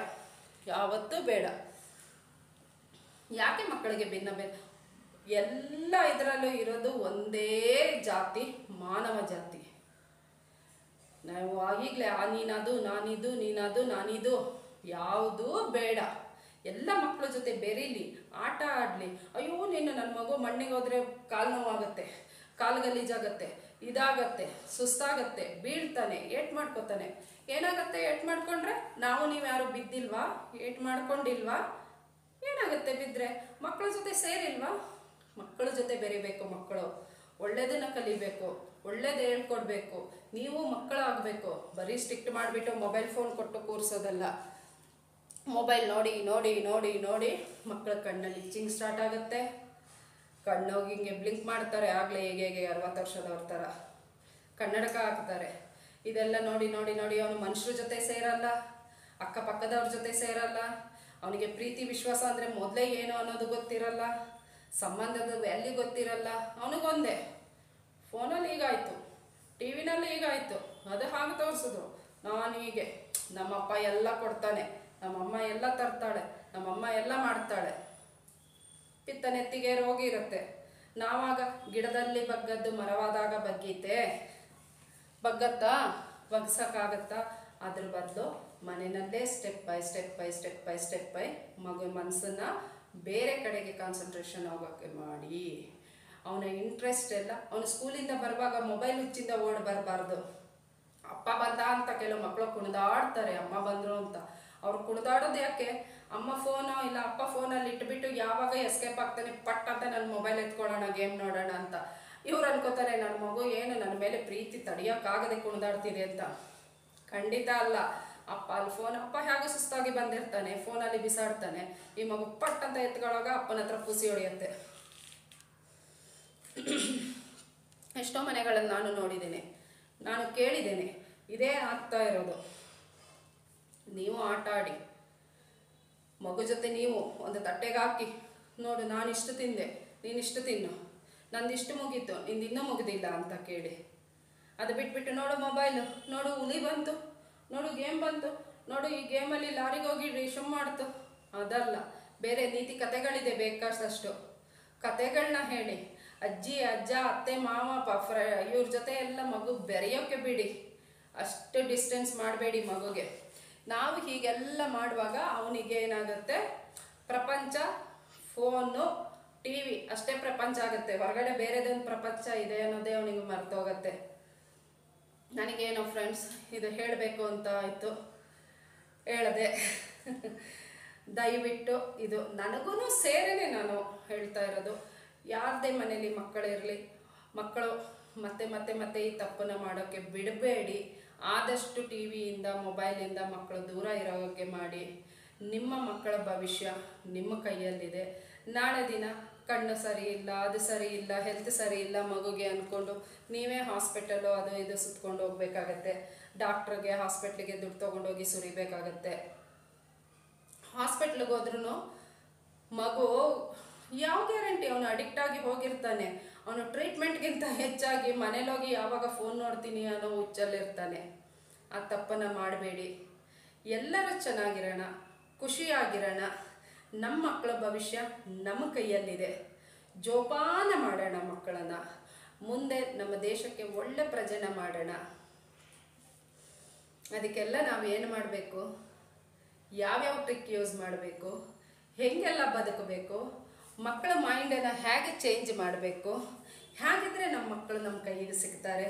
ಯಾವತ್ತೂ ಬೇಡ. ಯಾಕೆ ಮಕ್ಕಳಿಗೆ ಭಿನ್ನ ಭೇದ? ಎಲ್ಲ ಇದರಲ್ಲೂ ಇರೋದು ಒಂದೇ ಜಾತಿ, ಮಾನವ ಜಾತಿ. ನಾವು ಈಗಲೇ ನೀನದು ನಾನಿದು ನೀನದು ನಾನಿದು ಯಾವುದೂ ಬೇಡ. ಎಲ್ಲ ಮಕ್ಕಳ ಜೊತೆ ಬೆರೀಲಿ, ಆಟ ಆಡಲಿ. ಅಯ್ಯೋ ನೀನು ನನ್ನ ಮಗು ಮಣ್ಣಿಗೆ ಹೋದರೆ ಕಾಲು ನೋವಾಗುತ್ತೆ, ಕಾಲು ಗಲೀಜಾಗತ್ತೆ, ಇದಾಗತ್ತೆ, ಸುಸ್ತಾಗತ್ತೆ, ಬೀಳ್ತಾನೆ, ಏಟ್ ಮಾಡ್ಕೋತಾನೆ. ಏನಾಗತ್ತೆ ಏಟ್ ಮಾಡ್ಕೊಂಡ್ರೆ? ನಾವು ನೀವು ಯಾರು ಬಿದ್ದಿಲ್ವಾ? ಏಟ್ ಮಾಡ್ಕೊಂಡಿಲ್ವಾ? ಏನಾಗುತ್ತೆ ಬಿದ್ದರೆ? ಮಕ್ಕಳ ಜೊತೆ ಸೇರಿಲ್ವಾ? ಮಕ್ಕಳ ಜೊತೆ ಬೆರಿಬೇಕು. ಮಕ್ಕಳು ಒಳ್ಳೇದನ್ನ ಕಲಿಬೇಕು, ಒಳ್ಳೇದು ಹೇಳ್ಕೊಡ್ಬೇಕು. ನೀವು ಮಕ್ಕಳಾಗಬೇಕು. ಬರೀ ಸ್ಟ್ರಿಕ್ಟ್ ಮಾಡಿಬಿಟ್ಟು ಮೊಬೈಲ್ ಫೋನ್ ಕೊಟ್ಟು ಕೂರಿಸೋದಲ್ಲ. ಮೊಬೈಲ್ ನೋಡಿ ನೋಡಿ ನೋಡಿ ನೋಡಿ ಮಕ್ಕಳ ಕಣ್ಣಲ್ಲಿ ಇಚ್ಚಿಂಗ್ ಸ್ಟಾರ್ಟ್ ಆಗುತ್ತೆ. ಕಣ್ಣೋಗಿ ಹಿಂಗೆ ಬ್ಲಿಂಕ್ ಮಾಡ್ತಾರೆ. ಆಗಲೇ ಹೇಗೆ 60 ವರ್ಷದವ್ರ ಥರ ಕನ್ನಡಕ ಹಾಕ್ತಾರೆ. ಇದೆಲ್ಲ ನೋಡಿ ನೋಡಿ ನೋಡಿ ಅವನು ಮನುಷ್ಯರ ಜೊತೆ ಸೇರಲ್ಲ, ಅಕ್ಕಪಕ್ಕದವ್ರ ಜೊತೆ ಸೇರಲ್ಲ. ಅವನಿಗೆ ಪ್ರೀತಿ ವಿಶ್ವಾಸ ಅಂದರೆ ಮೊದಲೇ ಏನು ಅನ್ನೋದು ಗೊತ್ತಿರಲ್ಲ, ಸಂಬಂಧದ ವ್ಯಾಲ್ಯೂ ಗೊತ್ತಿರಲ್ಲ. ಅವನಿಗೊಂದೇ ಫೋನಲ್ಲಿ ಹೀಗಾಯಿತು, ಟಿ ವಿನಲ್ಲಿ ಹೀಗಾಯಿತು, ಅದು ಹಾಗೆ ತೋರಿಸೋದು. ನಾನು ಹೀಗೆ, ನಮ್ಮಪ್ಪ ಎಲ್ಲ ಕೊಡ್ತಾನೆ, ನಮ್ಮಮ್ಮ ಎಲ್ಲ ತರ್ತಾಳೆ, ನಮ್ಮಮ್ಮ ಎಲ್ಲ ಮಾಡ್ತಾಳೆ. ಪಿತ್ತನೆತ್ತಿಗೆ ರೋಗಿ ಇರುತ್ತೆ. ನಾವಾಗ ಗಿಡದಲ್ಲಿ ಬಗ್ಗದ್ದು ಮರವಾದಾಗ ಬಗ್ಗೀತೆ, ಬಗ್ಗತ್ತಾ? ಬಗ್ಸಕ್ಕಾಗತ್ತಾ? ಅದ್ರ ಬದಲು ಮನೆಯಲ್ಲೇ ಸ್ಟೆಪ್ ಬೈ ಸ್ಟೆಪ್ ಮಗು ಮನಸ್ಸನ್ನು ಬೇರೆ ಕಡೆಗೆ ಕಾನ್ಸಂಟ್ರೇಷನ್ ಆಗೋಕ್ಕೆ ಮಾಡಿ. ಅವನ ಇಂಟ್ರೆಸ್ಟ್ ಎಲ್ಲ ಅವನು ಸ್ಕೂಲಿಂದ ಬರುವಾಗ ಮೊಬೈಲ್ ಹುಚ್ಚಿಂದ ಓಡಿ ಬರಬಾರ್ದು. ಅಪ್ಪ ಬಂದ ಅಂತ ಕೆಲವು ಮಕ್ಕಳು ಕುಣಿದಾಡ್ತಾರೆ, ಅಮ್ಮ ಬಂದರು ಅಂತ. ಅವ್ರು ಕುಣಿದಾಡೋದು ಯಾಕೆ? ಅಮ್ಮ ಫೋನು ಇಲ್ಲ ಅಪ್ಪ ಫೋನಲ್ಲಿ ಇಟ್ಬಿಟ್ಟು ಯಾವಾಗ ಎಸ್ಕೇಪ್ ಆಗ್ತಾನೆ ಪಟ್ ಅಂತ ನನ್ನ ಮೊಬೈಲ್ ಎತ್ಕೊಳ್ಳೋಣ, ಗೇಮ್ ನೋಡೋಣ ಅಂತ. ಇವ್ರು ಅನ್ಕೋತಾರೆ ನನ್ನ ಮಗು ಏನು ನನ್ನ ಮೇಲೆ ಪ್ರೀತಿ ತಡೆಯೋಕ್ಕಾಗದೆ ಕುಣಿದಾಡ್ತಿದೆ ಅಂತ. ಖಂಡಿತ ಅಲ್ಲ. ಅಪ್ಪ ಅಲ್ಲಿ ಫೋನ್, ಅಪ್ಪ ಹೇಗೆ ಸುಸ್ತಾಗಿ ಬಂದಿರ್ತಾನೆ, ಫೋನಲ್ಲಿ ಬಿಸಾಡ್ತಾನೆ. ಈ ಮಗು ಪಟ್ ಅಂತ ಎತ್ಕೊಳ್ಳೋವಾಗ ಅಪ್ಪನ ಹತ್ರ ಪುಸಿ ಹೊಡೆಯುತ್ತೆ. ಎಷ್ಟೋ ಮನೆಗಳನ್ನು ನಾನು ನೋಡಿದ್ದೇನೆ, ನಾನು ಕೇಳಿದ್ದೇನೆ. ಇದೇ ಆಗ್ತಾ ಇರೋದು. ನೀವು ಆಟ ಆಡಿ, ಮಗು ಜೊತೆ ನೀವು ಒಂದು ತಟ್ಟೆಗೆ ಹಾಕಿ ನೋಡು, ನಾನಿಷ್ಟು ತಿಂದೆ, ನೀನಿಷ್ಟು ತಿನ್ನು, ನಂದಿಷ್ಟು ಮುಗೀತು, ನಿಂದು ಇನ್ನೂ ಮುಗಿದಿಲ್ಲ ಅಂತ ಕೇಳಿ. ಅದು ಬಿಟ್ಬಿಟ್ಟು ನೋಡು ಮೊಬೈಲು, ನೋಡು ಹುಲಿ ಬಂತು, ನೋಡು ಗೇಮ್ ಬಂತು, ನೋಡು ಈ ಗೇಮಲ್ಲಿ ಲಾರಿಗೆ ಹೋಗಿ ರೇಷಮ್ ಮಾಡ್ತು. ಅದಲ್ಲ, ಬೇರೆ ನೀತಿ ಕತೆಗಳಿದೆ ಬೇಕಾದಷ್ಟು. ಕತೆಗಳನ್ನ ಹೇಳಿ ಅಜ್ಜಿ ಅಜ್ಜ ಅತ್ತೆ ಮಾವ ಇವ್ರ ಜೊತೆ ಎಲ್ಲ ಮಗು ಬೆರೆಯೋಕ್ಕೆ ಬಿಡಿ. ಅಷ್ಟು ಡಿಸ್ಟೆನ್ಸ್ ಮಾಡಬೇಡಿ ಮಗುಗೆ. ನಾವು ಹೀಗೆಲ್ಲ ಮಾಡುವಾಗ ಅವನಿಗೆ ಏನಾಗುತ್ತೆ, ಪ್ರಪಂಚ ಫೋನು ಟಿ ವಿ ಅಷ್ಟೇ ಪ್ರಪಂಚ ಆಗುತ್ತೆ. ಹೊರಗಡೆ ಬೇರೆದೊಂದು ಪ್ರಪಂಚ ಇದೆ ಅನ್ನೋದೇ ಅವನಿಗೆ ಮರ್ತೋಗತ್ತೆ. ನನಗೇನೋ ಫ್ರೆಂಡ್ಸ್ ಇದು ಹೇಳಬೇಕು ಅಂತ ಆಯಿತು, ಹೇಳಿದೆ. ದಯವಿಟ್ಟು ಇದು ನನಗೂ ಸೇರಿನೇ ನಾನು ಹೇಳ್ತಾ ಇರೋದು. ಯಾರದೇ ಮನೇಲಿ ಮಕ್ಕಳಿರಲಿ, ಮಕ್ಕಳು ಮತ್ತೆ ಮತ್ತೆ ಮತ್ತೆ ಈ ತಪ್ಪನ್ನು ಮಾಡೋಕ್ಕೆ ಬಿಡಬೇಡಿ. ಆದಷ್ಟು ಟಿ ವಿಯಿಂದ ಮೊಬೈಲಿಂದ ಮಕ್ಕಳು ದೂರ ಇರೋಕ್ಕೆ ಮಾಡಿ. ನಿಮ್ಮ ಮಕ್ಕಳ ಭವಿಷ್ಯ ನಿಮ್ಮ ಕೈಯಲ್ಲಿದೆ. ನಾಳೆ ದಿನ ಕಣ್ಣು ಸರಿ ಇಲ್ಲ, ಅದು ಸರಿ ಇಲ್ಲ, ಹೆಲ್ತ್ ಸರಿ ಇಲ್ಲ ಮಗುಗೆ ಅಂದ್ಕೊಂಡು ನೀವೇ ಹಾಸ್ಪಿಟಲು ಅದು ಇದು ಸುತ್ಕೊಂಡು ಹೋಗ್ಬೇಕಾಗತ್ತೆ. ಡಾಕ್ಟ್ರಿಗೆ ಹಾಸ್ಪಿಟ್ಲಿಗೆ ದುಡ್ಡು ತೊಗೊಂಡೋಗಿ ಸುರಿಬೇಕಾಗತ್ತೆ. ಹಾಸ್ಪಿಟ್ಲಿಗೆ ಹೋದ್ರೂ ಮಗು ಯಾವ ಗ್ಯಾರಂಟಿ? ಅವನು ಅಡಿಕ್ಟ್ ಆಗಿ ಹೋಗಿರ್ತಾನೆ. ಅವನು ಟ್ರೀಟ್ಮೆಂಟ್ಗಿಂತ ಹೆಚ್ಚಾಗಿ ಮನೇಲೋಗಿ ಯಾವಾಗ ಫೋನ್ ನೋಡ್ತೀನಿ ಅನ್ನೋ ಹುಚ್ಚಲ್ಲಿರ್ತಾನೆ. ಆ ತಪ್ಪನ್ನು ಮಾಡಬೇಡಿ. ಎಲ್ಲರೂ ಚೆನ್ನಾಗಿರೋಣ, ಖುಷಿಯಾಗಿರೋಣ. ನಮ್ಮ ಮಕ್ಕಳ ಭವಿಷ್ಯ ನಮ್ಮ ಕೈಯಲ್ಲಿದೆ. ಜೋಪಾನ ಮಾಡೋಣ ಮಕ್ಕಳನ್ನು. ಮುಂದೆ ನಮ್ಮ ದೇಶಕ್ಕೆ ಒಳ್ಳೆ ಪ್ರಜೆನ ಮಾಡೋಣ. ಅದಕ್ಕೆಲ್ಲ ನಾವು ಏನು ಮಾಡಬೇಕು, ಯಾವ್ಯಾವ ಟ್ರಿಕ್ ಯೂಸ್ ಮಾಡಬೇಕು, ಹೇಗೆಲ್ಲ ಬದುಕಬೇಕು, ಮಕ್ಕಳ ಮೈಂಡನ್ನು ಹೇಗೆ ಚೇಂಜ್ ಮಾಡಬೇಕು, ಹೇಗಿದ್ರೆ ನಮ್ಮ ಮಕ್ಕಳು ನಮ್ಮ ಕೈಗೆ ಸಿಗ್ತಾರೆ,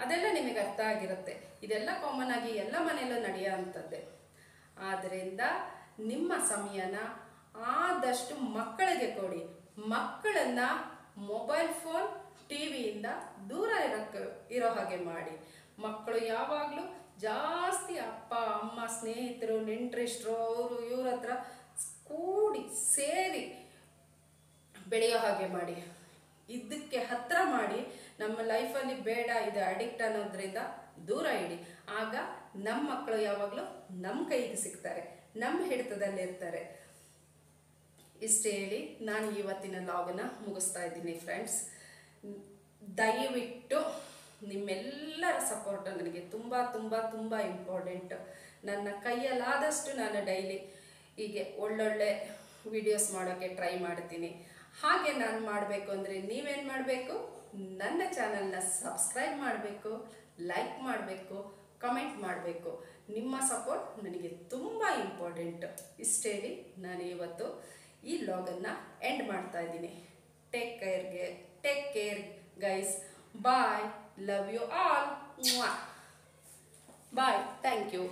ಅದೆಲ್ಲ ನಿಮಗೆ ಅರ್ಥ ಆಗಿರುತ್ತೆ. ಇದೆಲ್ಲ ಕಾಮನ್ ಆಗಿ ಎಲ್ಲ ಮನೆಯಲ್ಲೂ ನಡೆಯೋ ಅಂಥದ್ದೇ. ಆದ್ದರಿಂದ ನಿಮ್ಮ ಸಮಯನ ಆದಷ್ಟು ಮಕ್ಕಳಿಗೆ ಕೊಡಿ. ಮಕ್ಕಳನ್ನು ಮೊಬೈಲ್ ಫೋನ್ ಟಿ ವಿಯಿಂದ ದೂರ ಇರೋ ಹಾಗೆ ಮಾಡಿ. ಮಕ್ಕಳು ಯಾವಾಗಲೂ ಜಾಸ್ತಿ ಅಪ್ಪ ಅಮ್ಮ ಸ್ನೇಹಿತರು ನೆಂಟರಿಷ್ಟರು ಅವರು ಇವ್ರ ಹತ್ರ ಕೂಡಿ ಸೇರಿ ಬೆಳೆಯೋ ಹಾಗೆ ಮಾಡಿ. ಇದಕ್ಕೆ ಹತ್ತಿರ ಮಾಡಿ. ನಮ್ಮ ಲೈಫಲ್ಲಿ ಬೇಡ ಇದು ಅಡಿಕ್ಟ್ ಅನ್ನೋದ್ರಿಂದ ದೂರ ಇಡಿ. ಆಗ ನಮ್ಮ ಮಕ್ಕಳು ಯಾವಾಗಲೂ ನಮ್ಮ ಕೈಗೆ ಸಿಗ್ತಾರೆ, ನಮ್ಮ ಹಿಡಿತದಲ್ಲಿರ್ತಾರೆ. ಇಷ್ಟು ಹೇಳಿ ನಾನು ಇವತ್ತಿನ ಲಾಗನ್ನು ಮುಗಿಸ್ತಾ ಇದ್ದೀನಿ ಫ್ರೆಂಡ್ಸ್. ದಯವಿಟ್ಟು ನಿಮ್ಮೆಲ್ಲರ ಸಪೋರ್ಟ್ ನನಗೆ ತುಂಬ ತುಂಬ ತುಂಬ ಇಂಪಾರ್ಟೆಂಟ್. ನನ್ನ ಕೈಯಲ್ಲಾದಷ್ಟು ನಾನು ಡೈಲಿ ಹೀಗೆ ಒಳ್ಳೊಳ್ಳೆ ವಿಡಿಯೋಸ್ ಮಾಡೋಕ್ಕೆ ಟ್ರೈ ಮಾಡ್ತೀನಿ. ಹಾಗೆ ನಾನು ಮಾಡಬೇಕು ಅಂದರೆ ನೀವೇನು ಮಾಡಬೇಕು? ನನ್ನ ಚಾನಲ್ನ ಸಬ್ಸ್ಕ್ರೈಬ್ ಮಾಡಬೇಕು, ಲೈಕ್ ಮಾಡಬೇಕು, ಕಮೆಂಟ್ ಮಾಡಬೇಕು. ನಿಮ್ಮ ಸಪೋರ್ಟ್ ನನಗೆ ತುಂಬ ಇಂಪಾರ್ಟೆಂಟ್. ಇಷ್ಟೇ ಹೇಳಿ ನಾನು ಇವತ್ತು ಈ ವ್ಲಾಗನ್ನು ಎಂಡ್ ಮಾಡ್ತಾ ಇದ್ದೀನಿ. Take care guys. Bye. Love you all. Bye. Thank you.